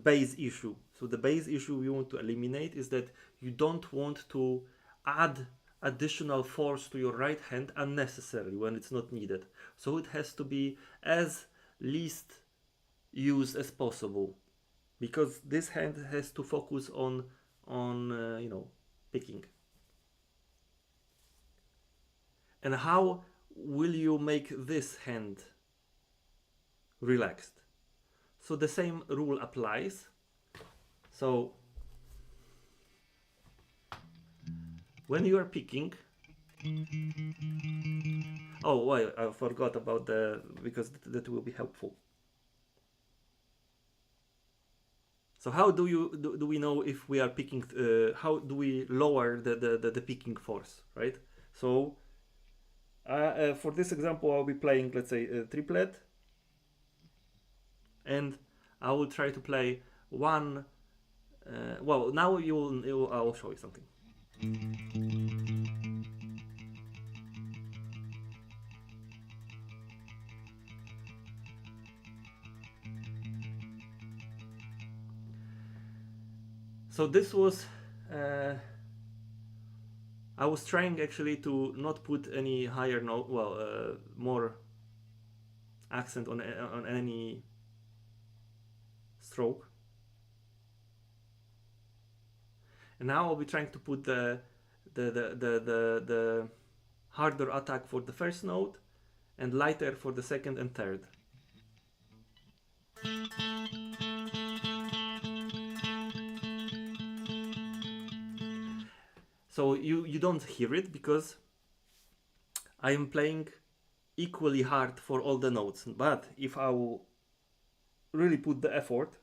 base issue? So the base issue we want to eliminate is that you don't want to add additional force to your right hand unnecessarily when it's not needed. So it has to be as least used as possible, because this hand has to focus on picking. And how will you make this hand relaxed? So the same rule applies. So when you are picking, oh well, I forgot about because that will be helpful. So how do we know if we are picking? How do we lower the picking force, right? So for this example, I'll be playing, let's say, a triplet, and I will try to play one. Well, now I'll show you something. So this was. I was trying actually to not put any higher note, more accent on any stroke. And now I'll be trying to put the harder attack for the first note and lighter for the second and third. So you don't hear it because I am playing equally hard for all the notes. But if I will really put the effort,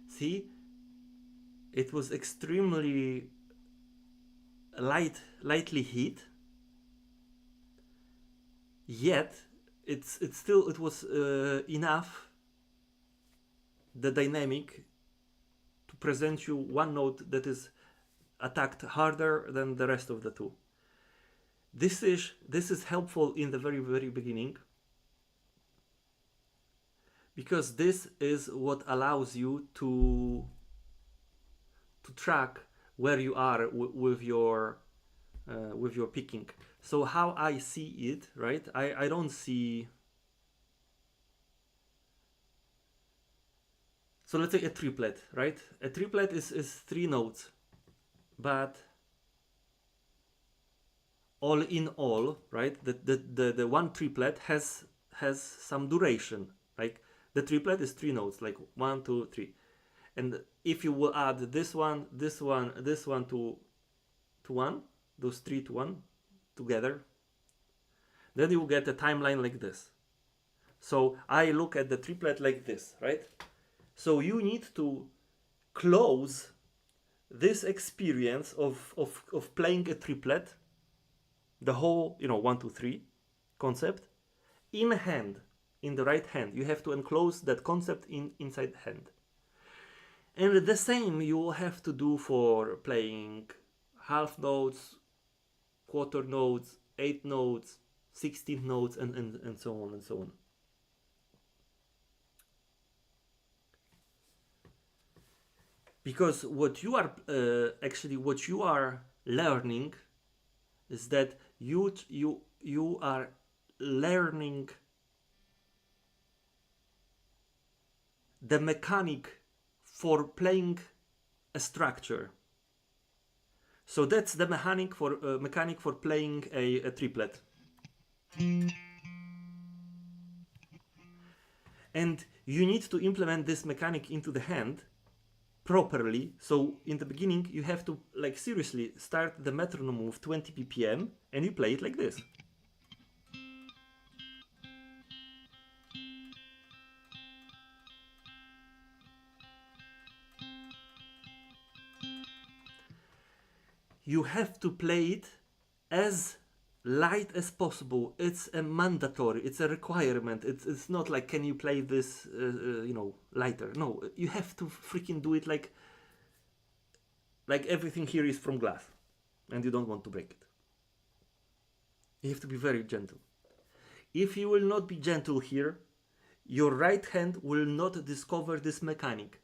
see, it was extremely lightly hit, yet it was enough, the dynamic, to present you one note that is attacked harder than the rest of the two. This is helpful in the very beginning, because this is what allows you to track where you are with your picking. So how I see it, right? I don't see. So let's say a triplet, right? A triplet is 3 notes, but all in all, right? The one triplet has some duration. Like the triplet is 3 notes, like 1, 2, 3, and if you will add this one to 1, those 3 to 1 together, then you will get a timeline like this. So I look at the triplet like this, right? So you need to close this experience of playing a triplet, the whole 1, 2, 3 concept, in the right hand. You have to enclose that concept inside the hand. And the same you will have to do for playing half notes, quarter notes, 8 notes, 16 notes, and so on and so on. Because what you are learning is that you are learning the mechanic for playing a structure. So that's the mechanic for playing a triplet. And you need to implement this mechanic into the hand properly. So in the beginning you have to seriously start the metronome with 20 ppm and you play it like this. you have to play it as light as possible. It's a mandatory, it's a requirement. It's not like, can you play this lighter? No, you have to freaking do it like everything here is from glass and you don't want to break it. You have to be very gentle. If you will not be gentle here, your right hand will not discover this mechanic.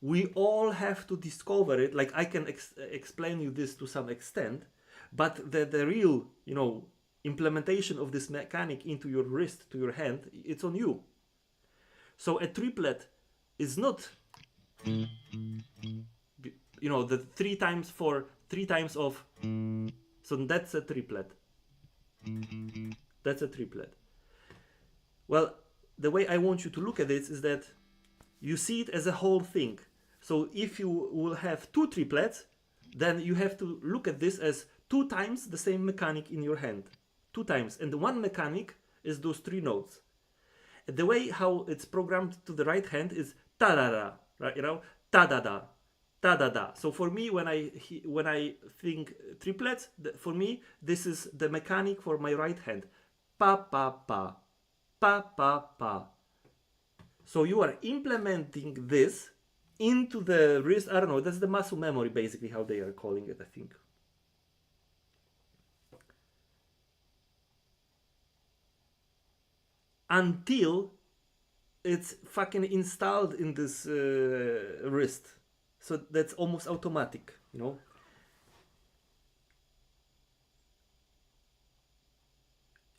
We all have to discover it. Like, I can explain you this to some extent, but the real, implementation of this mechanic into your wrist, to your hand, it's on you. So a triplet is not, the 3 times of, so that's a triplet. That's a triplet. Well, the way I want you to look at this is that you see it as a whole thing. So if you will have 2 triplets, then you have to look at this as 2 times the same mechanic in your hand. 2 times. And the one mechanic is those 3 notes. The way how it's programmed to the right hand is ta-da-da, right? Ta-da-da, ta-da-da. So for me, when I think triplets, for me, this is the mechanic for my right hand. Pa-pa-pa, pa-pa-pa. So you are implementing this into the wrist. I don't know, that's the muscle memory, basically, how they are calling it, I think. Until it's fucking installed in this wrist. So that's almost automatic,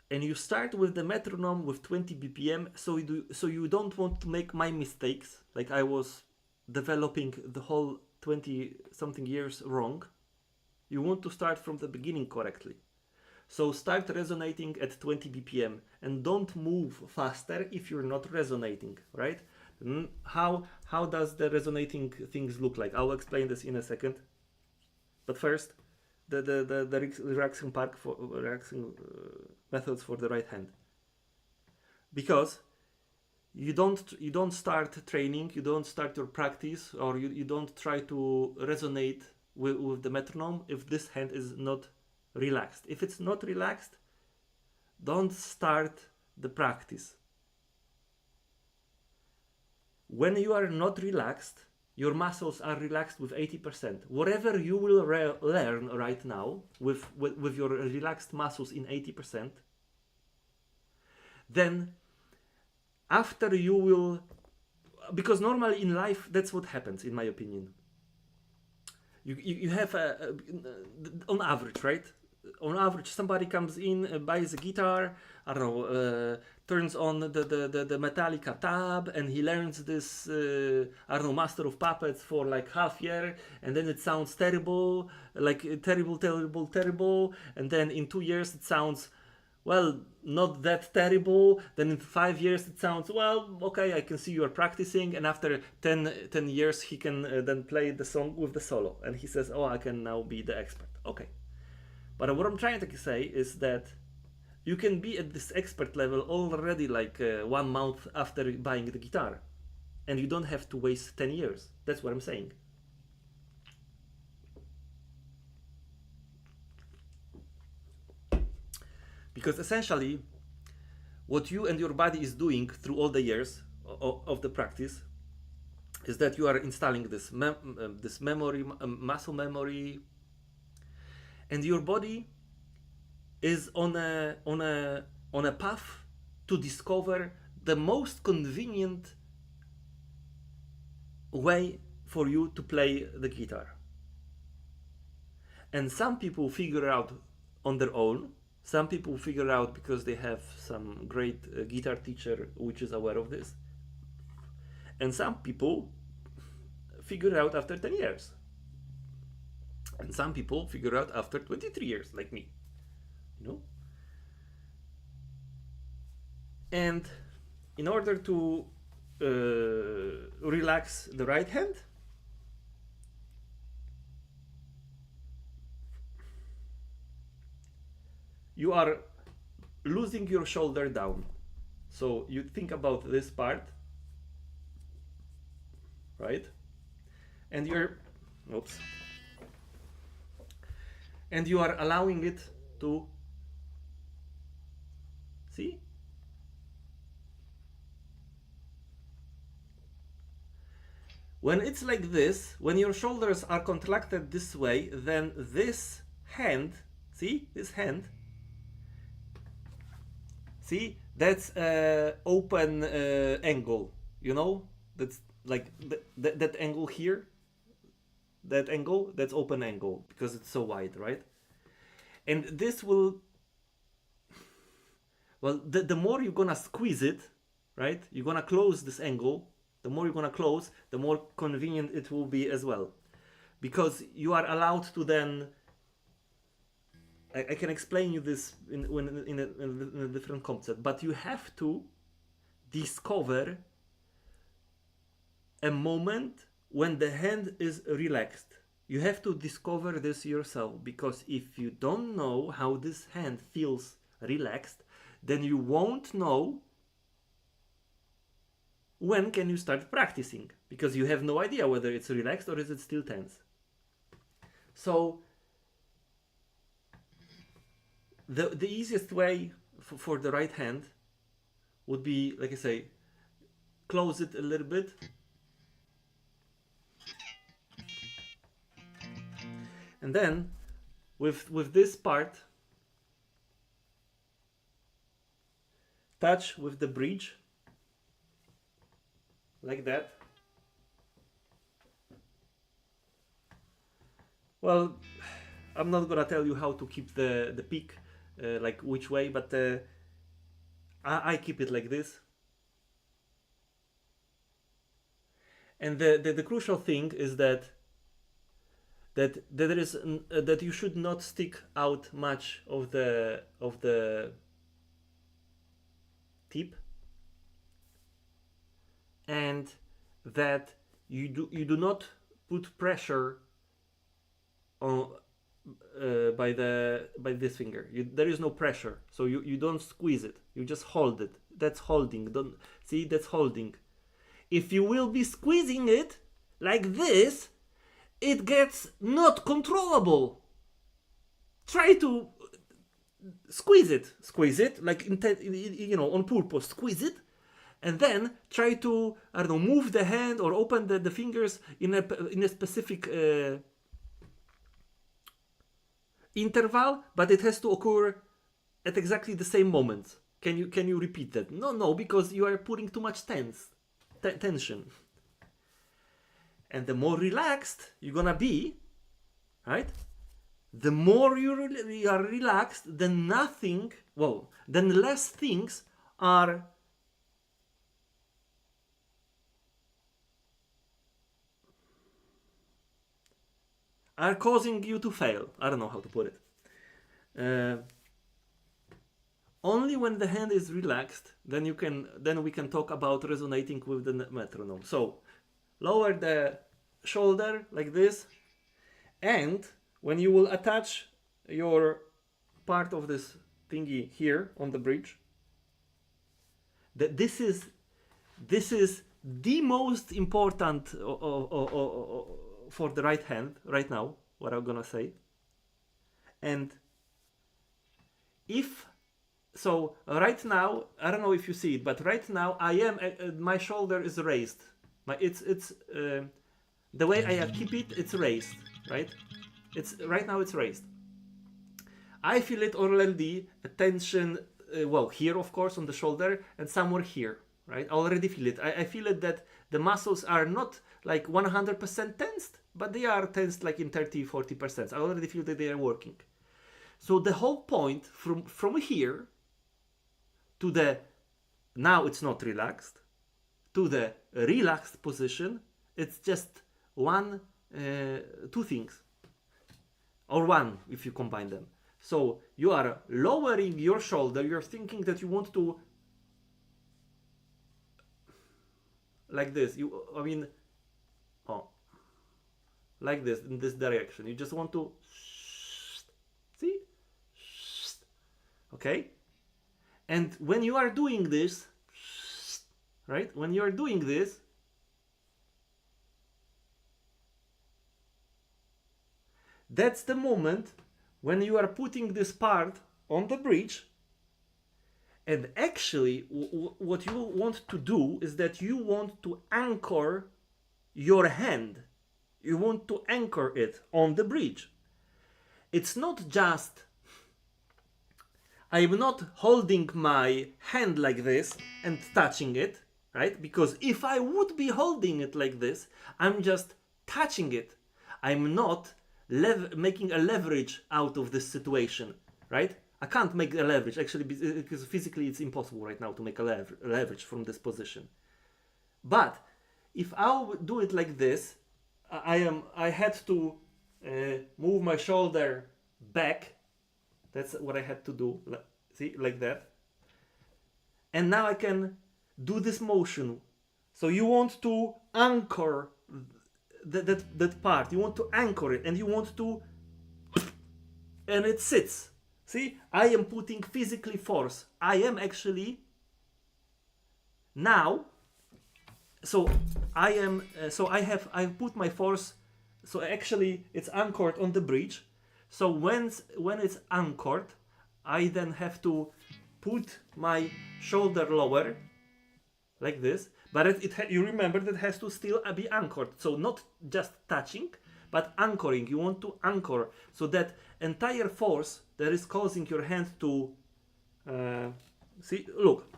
And you start with the metronome with 20 BPM, so you don't want to make my mistakes, like I was developing the whole 20 something years wrong. You want to start from the beginning correctly. So start resonating at 20 BPM and don't move faster if you're not resonating, right? How does the resonating things look like? I'll explain this in a second. But first, the relaxing methods for the right hand. Because you don't start training, you don't start your practice, or you don't try to resonate with the metronome if this hand is not relaxed. If it's not relaxed, don't start the practice. When you are not relaxed, your muscles are relaxed with 80%. Whatever you will learn right now with your relaxed muscles in 80%, then after you will, because normally in life that's what happens, in my opinion. You have on average, right? On average, somebody comes in, buys a guitar, I don't know, turns on the Metallica tab, and he learns this, I don't know, Master of Puppets for like half year, and then it sounds terrible, like terrible, and then in 2 years it sounds, well, not that terrible. Then in 5 years it sounds, well, okay, I can see you are practicing, and after 10 years he can then play the song with the solo, and he says, oh, I can now be the expert. Okay. But what I'm trying to say is that you can be at this expert level already like 1 month after buying the guitar, and you don't have to waste 10 years. That's what I'm saying. Because essentially, what you and your body is doing through all the years of the practice is that you are installing this memory, muscle memory, and your body is on a path to discover the most convenient way for you to play the guitar. And some people figure out on their own. Some people figure out because they have some great guitar teacher which is aware of this. And some people figure out after 10 years. And some people figure out after 23 years, like me. And in order to relax the right hand, you are losing your shoulder down. So you think about this part, right? And you're, and you are allowing it to, see? When it's like this, when your shoulders are contracted this way, then this hand, see, this hand, see, that's open angle, you know? That's like that angle here, that angle, that's open angle because it's so wide, right? And this will, well, the more you're gonna squeeze it, right? You're gonna close this angle. The more you're gonna close, the more convenient it will be as well. Because you are allowed to then, I can explain you this in a different concept, but you have to discover a moment when the hand is relaxed. You have to discover this yourself, because if you don't know how this hand feels relaxed, then you won't know when can you start practicing, because you have no idea whether it's relaxed or is it still tense. So the easiest way for the right hand would be, like I say, close it a little bit, and then with this part, touch with the bridge like that. Well, I'm not gonna tell you how to keep the peak, like which way, but I keep it like this. And the crucial thing is that there is that you should not stick out much of the tip, and that you do not put pressure on by this finger. There is no pressure, so you don't squeeze it. You just hold it. That's holding. Don't see, that's holding. If you will be squeezing it like this, it gets not controllable. Try to squeeze it like on purpose. Squeeze it, and then try to, I don't know, move the hand or open the fingers in a specific interval, but it has to occur at exactly the same moment. Can you repeat that? No, because you are putting too much tension. And the more relaxed you're gonna be, right? The more you are relaxed, then then less things are causing you to fail. I don't know how to put it. Only when the hand is relaxed, then we can talk about resonating with the metronome. So lower the shoulder like this, and when you will attach your part of this thingy here on the bridge, this is the most important for the right hand right now, what I'm gonna say. And so right now, I don't know if you see it, but right now my shoulder is raised. It's the way I keep it, it's raised, right? Right now it's raised. I feel it already, a tension, here of course on the shoulder and somewhere here, right? I already feel it. I feel it that the muscles are not like 100% tensed, but they are tensed like in 30-40%. I already feel that they are working. So the whole point from here to the, now it's not relaxed, to the relaxed position, it's just two things, or one if you combine them. So you are lowering your shoulder, you're thinking that you want to, like this, like this, in this direction. You just want to, see? Okay? And when you are doing this, right? When you are doing this, that's the moment when you are putting this part on the bridge, and actually what you want to do is that you want to anchor your hand. You want to anchor it on the bridge. It's not just, I'm not holding my hand like this and touching it, right? Because if I would be holding it like this, I'm just touching it. I'm not making a leverage out of this situation, right? I can't make a leverage actually because physically it's impossible right now to make a leverage from this position. But if I would do it like this, I had to move my shoulder back. That's what I had to do. See, like that. And now I can do this motion. So you want to anchor that part. You want to anchor it, and you want to, and it sits. See, I am putting physically force. I am actually now. So I am. So I put my force. So actually, it's anchored on the bridge. So when it's anchored, I then have to put my shoulder lower, like this. But you remember that it has to still be anchored. So not just touching, but anchoring. You want to anchor so that entire force that is causing your hand to see. Look,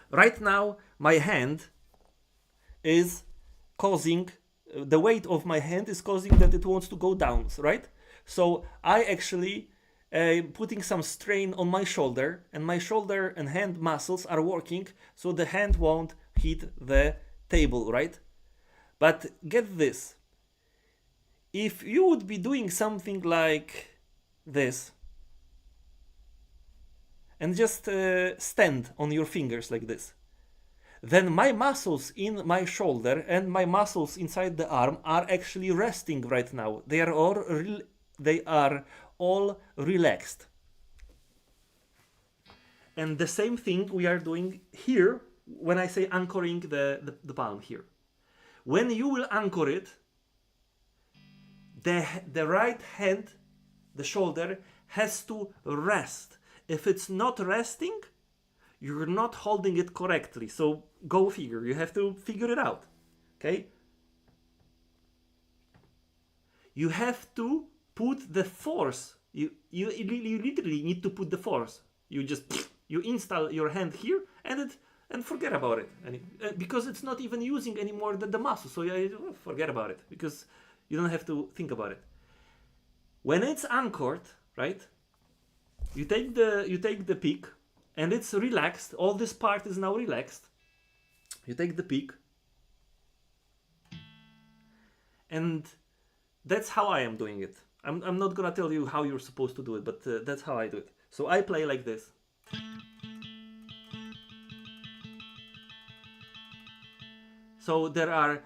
right now my hand is causing the weight of my hand is causing that it wants to go down, right? So I actually putting some strain on my shoulder, and my shoulder and hand muscles are working so the hand won't hit the table, right? But get this. If you would be doing something like this and just stand on your fingers like this, then my muscles in my shoulder and my muscles inside the arm are actually resting right now. They are all relaxed. And the same thing we are doing here when I say anchoring the palm here. When you will anchor it, the right hand, the shoulder, has to rest. If it's not resting, you're not holding it correctly. So go figure. You have to figure it out. Okay? You have to put the force. You literally need to put the force. You install your hand here and forget about it. Because it's not even using anymore the muscle. So forget about it because you don't have to think about it. When it's anchored, right? You take the peak and it's relaxed. All this part is now relaxed. You take the peak, and that's how I am doing it. I'm not gonna tell you how you're supposed to do it, but that's how I do it. So I play like this. So there are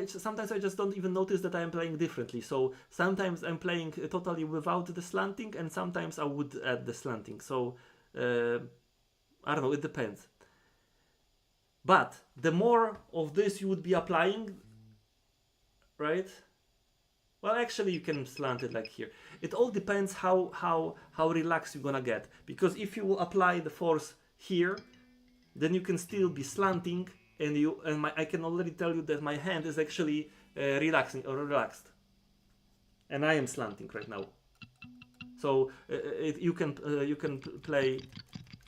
sometimes I just don't even notice that I am playing differently. So sometimes I'm playing totally without the slanting, and sometimes I would add the slanting. So I don't know, it depends. But the more of this you would be applying, right? Well, actually, you can slant it like here. It all depends how relaxed you're gonna get. Because if you will apply the force here, then you can still be slanting, and I can already tell you that my hand is actually relaxing or relaxed, and I am slanting right now. So you can play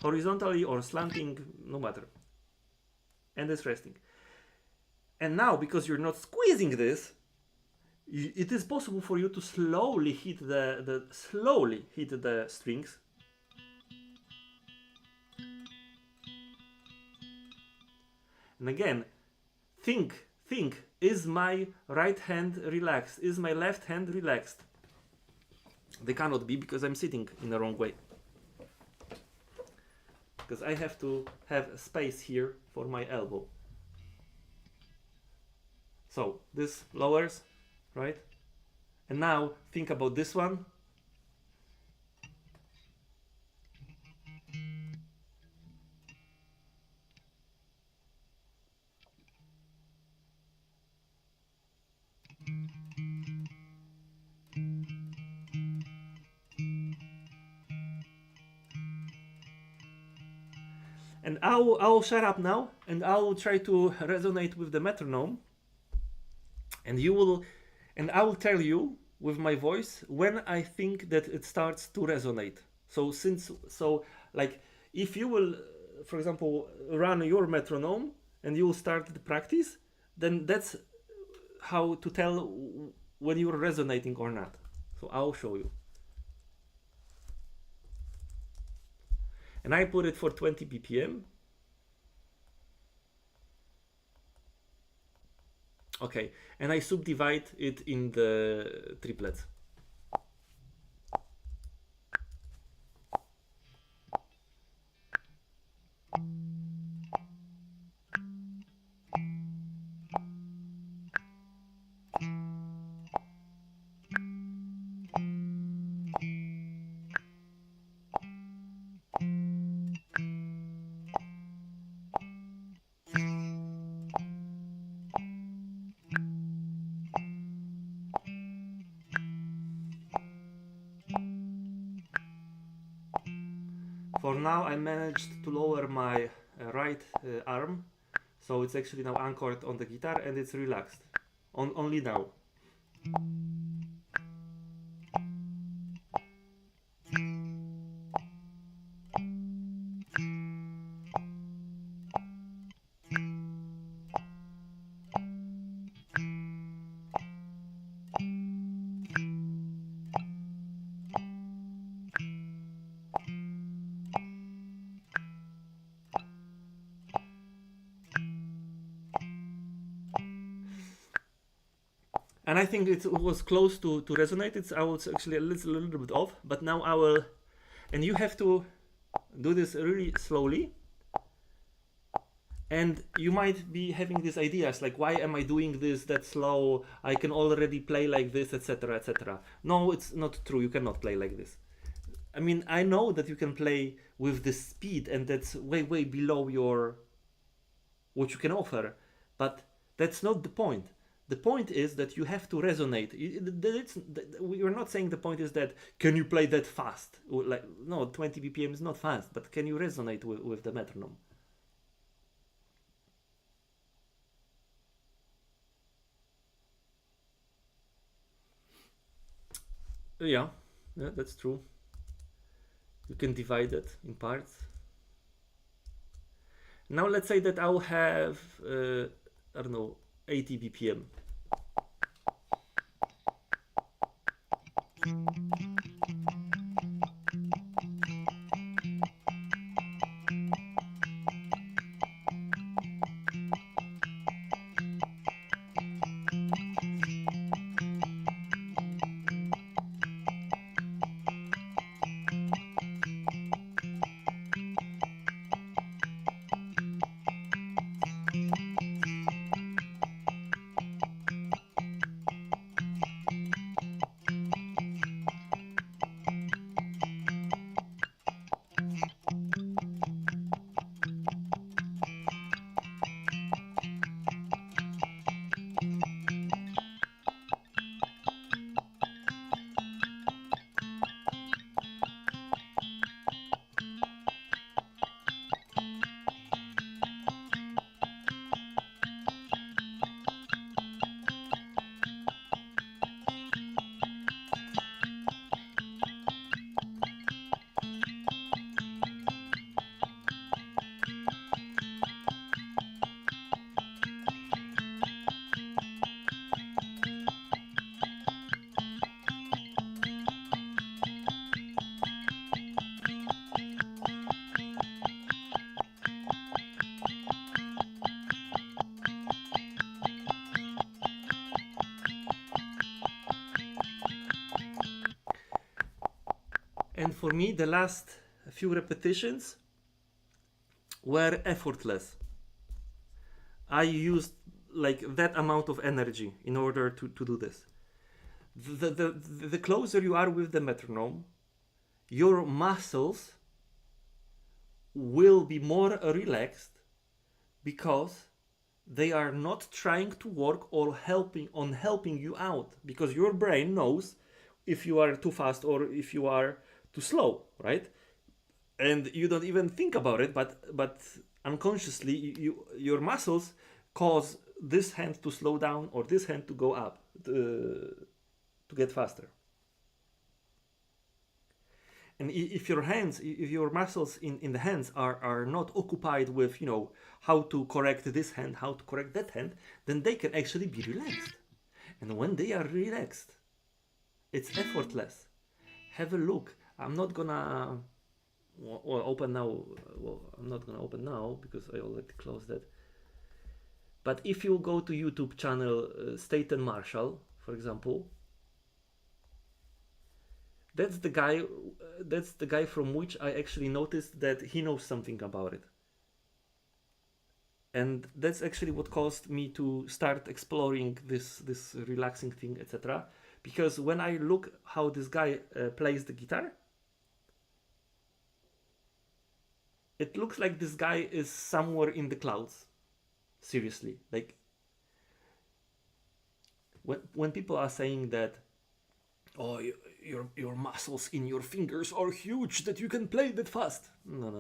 horizontally or slanting, no matter, and it's resting. And now, because you're not squeezing this, it is possible for you to slowly hit the strings. And again, think, is my right hand relaxed? Is my left hand relaxed? They cannot be because I'm sitting in the wrong way. Because I have to have space here for my elbow. So this lowers, right? And now think about this one. And I'll shut up now, and I'll try to resonate with the metronome, and I will tell you with my voice when I think that it starts to resonate. So like if you will, for example, run your metronome and you will start the practice, then that's how to tell when you're resonating or not. So I'll show you. And I put it for 20 BPM. Okay, and I subdivide it in the triplets. For now, I managed to lower my right arm, so it's actually now anchored on the guitar and it's relaxed. Only now. And I think it was close to resonate. I was actually a little bit off, but now I will. And you have to do this really slowly. And you might be having these ideas like, why am I doing this that slow? I can already play like this, etc., etc. No, it's not true. You cannot play like this. I mean, I know that you can play with this speed, and that's way below your what you can offer, but that's not the point. The point is that you have to resonate. We're not saying the point is that can you play that fast? Like, no, 20 BPM is not fast, but can you resonate with the metronome? Yeah, that's true. You can divide it in parts. Now let's say that I'll have, I don't know, 80 BPM. And for me, the last few repetitions were effortless. I used like that amount of energy in order to do this. The closer you are with the metronome, your muscles will be more relaxed because they are not trying to work or helping you out, because your brain knows if you are too fast or if you are too slow, right? and you don't even think about it, but unconsciously your muscles cause this hand to slow down or this hand to go up to get faster. And if your hands, if your muscles in the hands are not occupied with, you know, how to correct this hand, how to correct that hand, then they can actually be relaxed. And when they are relaxed, it's effortless. Have a look. I'm not gonna open now. Well, I'm not gonna open now because I already closed that. But if you go to YouTube channel Staten Marshall, for example, that's the guy. That's the guy from which I actually noticed that he knows something about it. And that's actually what caused me to start exploring this relaxing thing, etc. Because when I look how this guy plays the guitar, it looks like this guy is somewhere in the clouds. Seriously, like when people are saying that, oh, your muscles in your fingers are huge that you can play that fast. No.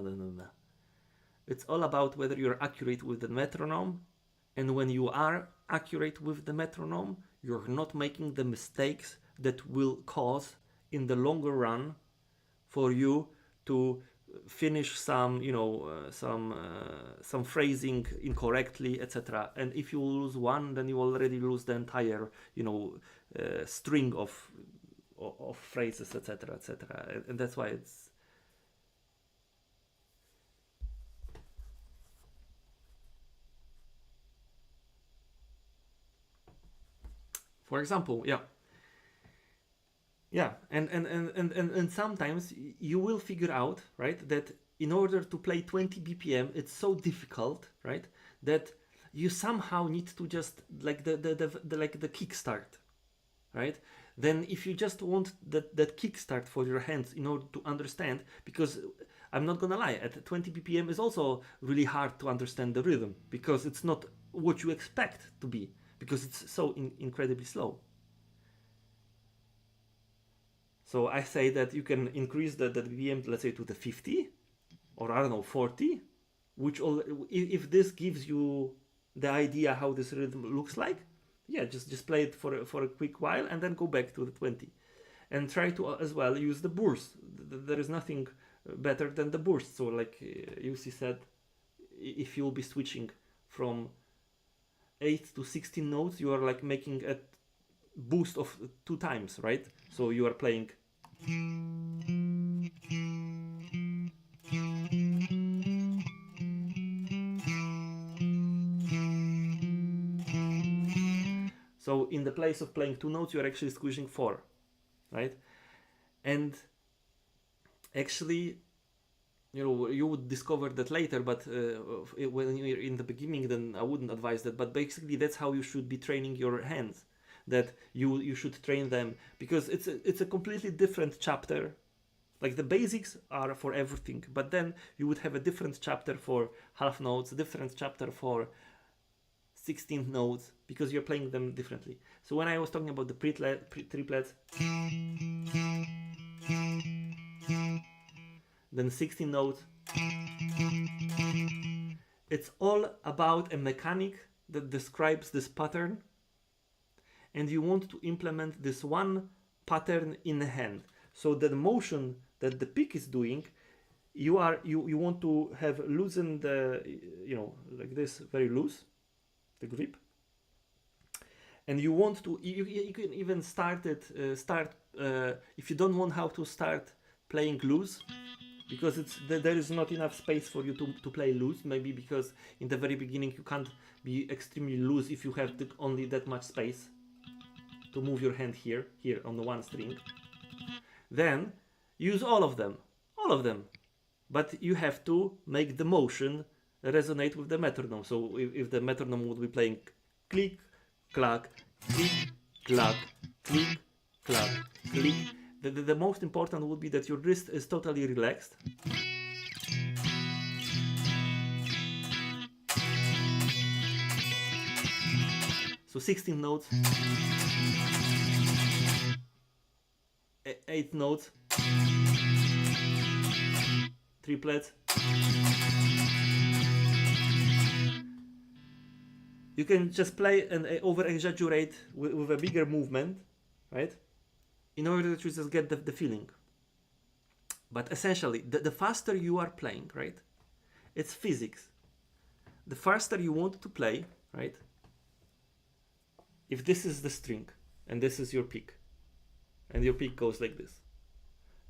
It's all about whether you're accurate with the metronome, and when you are accurate with the metronome, you're not making the mistakes that will cause in the longer run for you to finish some, you know, some phrasing incorrectly, etc. And if you lose one, then you already lose the entire, you know, string of phrases, etc., etc. And that's why it's. For example, and sometimes you will figure out, right, that in order to play 20 BPM, it's so difficult, right, that you somehow need to just like the kickstart, right? Then if you just want that kickstart for your hands in order to understand, because I'm not gonna lie, at 20 BPM is also really hard to understand the rhythm because it's not what you expect to be, because it's so incredibly slow. So I say that you can increase the BPM, let's say, to the 50, or I don't know, 40, which if this gives you the idea how this rhythm looks like, yeah, just play it for a quick while and then go back to the 20. And try to as well use the burst. There is nothing better than the burst. So like Jussi said, if you'll be switching from 8 to 16 notes, you are like making a boost of 2 times, right? So you are playing. So in the place of playing 2 notes, you are actually squishing 4, right? And actually, you know, you would discover that later, but when you're in the beginning, then I wouldn't advise that. But basically, that's how you should be training your hands. That you should train them, because it's a completely different chapter. Like the basics are for everything, but then you would have a different chapter for half notes, a different chapter for 16th notes, because you're playing them differently. So when I was talking about the triplets, then 16 notes, it's all about a mechanic that describes this pattern, and you want to implement this one pattern in a hand. So the motion that the pick is doing, you want to have loosened the, you know, like this, very loose, the grip, and you want to, you can even start it, if you don't want how to start playing loose, because there is not enough space for you to play loose, maybe because in the very beginning you can't be extremely loose if you have only that much space to move your hand here on the one string. Then use all of them, but you have to make the motion resonate with the metronome. So if the metronome would be playing click, clack, click, clack, click, clack, click, the most important would be that your wrist is totally relaxed. So 16 notes, 8 notes, triplets. You can just play and over-exaggerate with a bigger movement, right? In order to just get the feeling. But essentially, the faster you are playing, right? It's physics. The faster you want to play, right? If this is the string, and this is your pick, and your pick goes like this.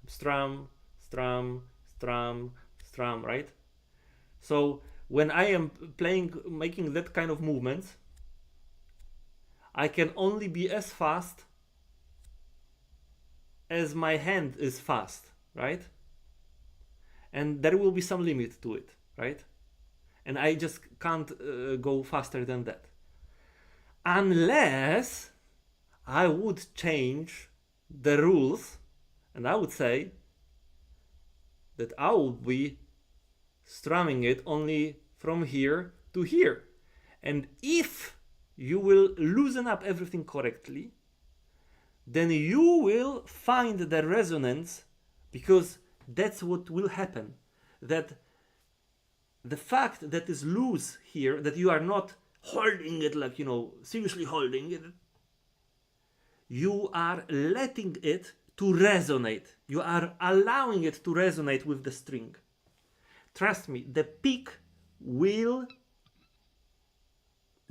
Strum, strum, strum, strum, right? So when I am playing, making that kind of movements, I can only be as fast as my hand is fast, right? And there will be some limit to it, right? And I just can't go faster than that. Unless I would change the rules, and I would say that I would be strumming it only from here to here. And if you will loosen up everything correctly, then you will find the resonance, because that's what will happen. That the fact that is loose here, that you are not holding it like, seriously holding it, you are letting it to resonate. You are allowing it to resonate with the string. Trust me, the pick will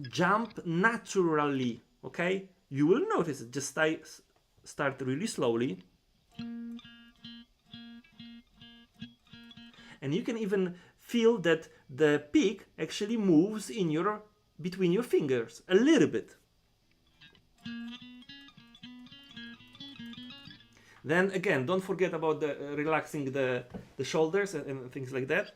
jump naturally, okay? You will notice it. Just start really slowly. And you can even feel that the pick actually moves between your fingers a little bit. Then again, don't forget about relaxing the shoulders and things like that.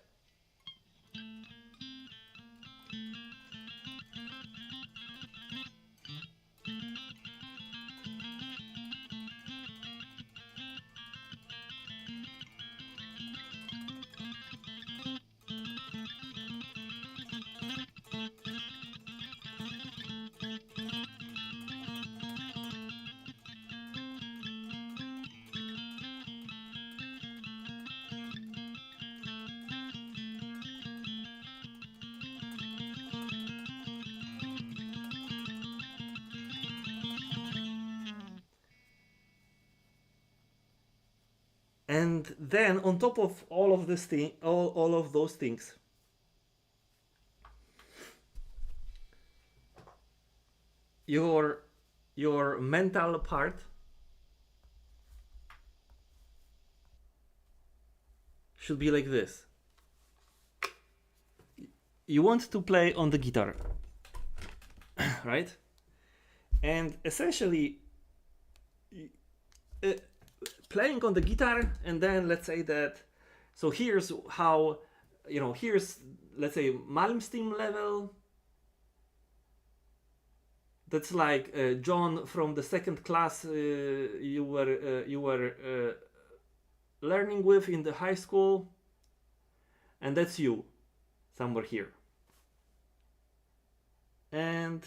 And then on top of all of this thing, all of those things, your mental part should be like this. You want to play on the guitar, right? And essentially, playing on the guitar, and then let's say that, so here's how, here's, let's say, Malmsteen level. That's like John from the second class you were learning with in the high school, and that's you somewhere here. And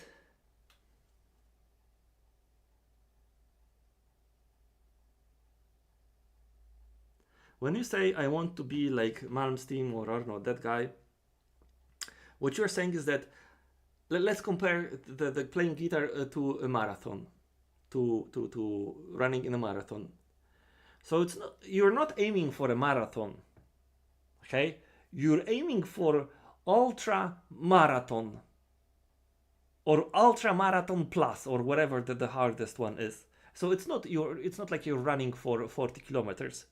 when you say I want to be like Malmsteen or I don't know, that guy, what you're saying is that let's compare the playing guitar to a marathon, to running in a marathon. So it's not, you're not aiming for a marathon, okay? You're aiming for ultra marathon or ultra marathon plus, or whatever the hardest one is. So it's not like you're running for 40 kilometers.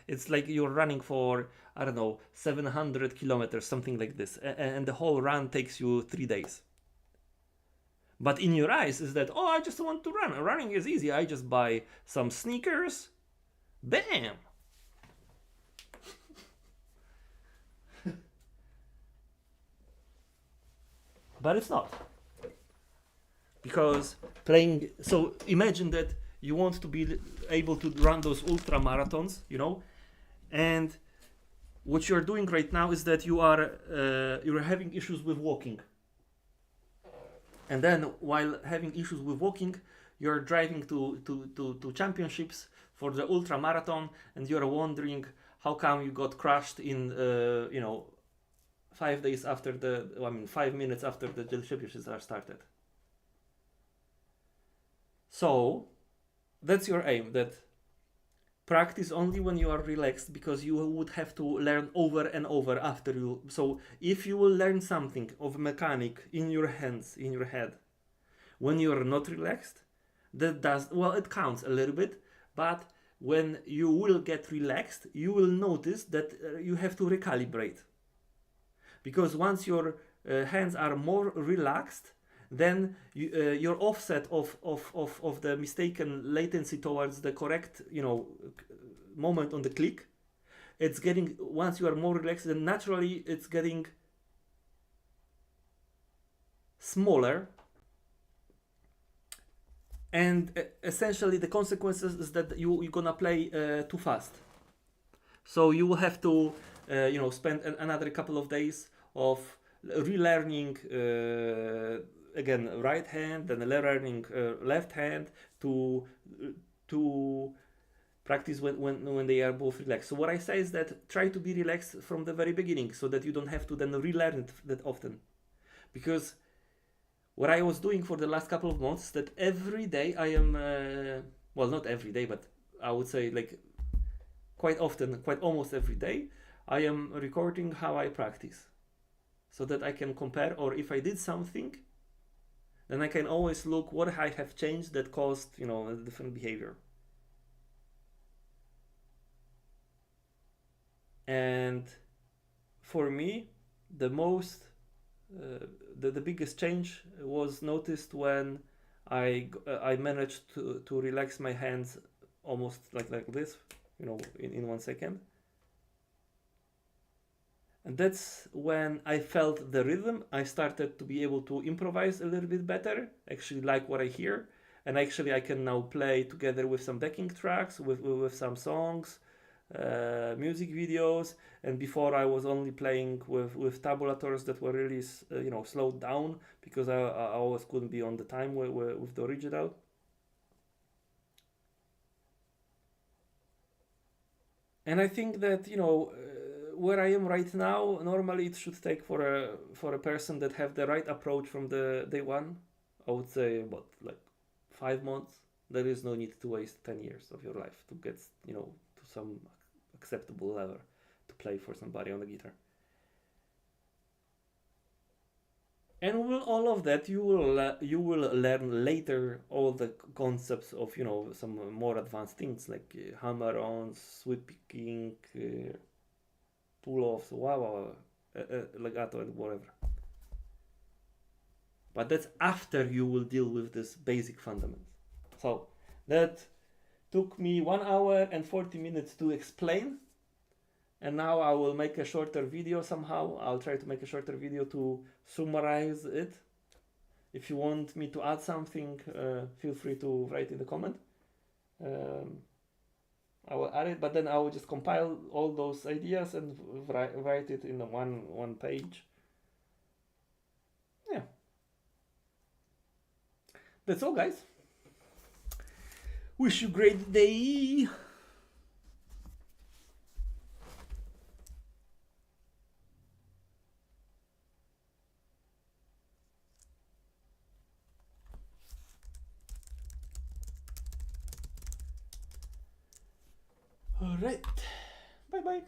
It's like you're running for, I don't know, 700 kilometers, something like this. And the whole run takes you 3 days. But in your eyes is that, oh, I just want to run. Running is easy. I just buy some sneakers. Bam! But it's not. Because playing, so imagine that you want to be able to run those ultra marathons, and what you're doing right now is that you're having issues with walking. And then while having issues with walking, you're driving to championships for the ultra marathon, and you're wondering how come you got crushed in, 5 days after 5 minutes after the distributions are started. So that's your aim, that practice only when you are relaxed, because you would have to learn over and over after you. So if you will learn something of mechanic in your hands, in your head, when you are not relaxed, that does, well, it counts a little bit, but when you will get relaxed, you will notice that you have to recalibrate. Because once your hands are more relaxed, then your offset of the mistaken latency towards the correct, moment on the click, it's getting, once you are more relaxed, then naturally it's getting smaller. And essentially the consequences is that you're gonna play too fast. So you will have to, spend another couple of days of relearning again right hand, then learning left hand to practice when they are both relaxed. So what I say is that try to be relaxed from the very beginning, so that you don't have to then relearn it that often. Because what I was doing for the last couple of months, that every day I am, well, not every day, but I would say like quite often, quite almost every day, I am recording how I practice, so that I can compare, or if I did something, then I can always look what I have changed that caused, a different behavior. And for me, the most the biggest change was noticed when I managed to relax my hands almost like this, in 1 second. And that's when I felt the rhythm. I started to be able to improvise a little bit better, actually like what I hear. And actually I can now play together with some backing tracks, with some songs, music videos. And before I was only playing with tabulators that were really slowed down, because I always couldn't be on the time with the original. And I think that where I am right now, normally it should take for a person that have the right approach from the day one, I would say about like 5 months. There is no need to waste 10 years of your life to get to some acceptable level to play for somebody on the guitar. And with all of that, you will learn later all the concepts of some more advanced things like hammer-ons, sweep picking, pull-offs, legato, and whatever. But that's after you will deal with this basic fundamentals. So that took me 1 hour and 40 minutes to explain. And now I will make a shorter video somehow. I'll try to make a shorter video to summarize it. If you want me to add something, feel free to write in the comment. I will add it, but then I will just compile all those ideas and write it in one page. Yeah. That's all, guys. Wish you a great day. All right. Bye-bye.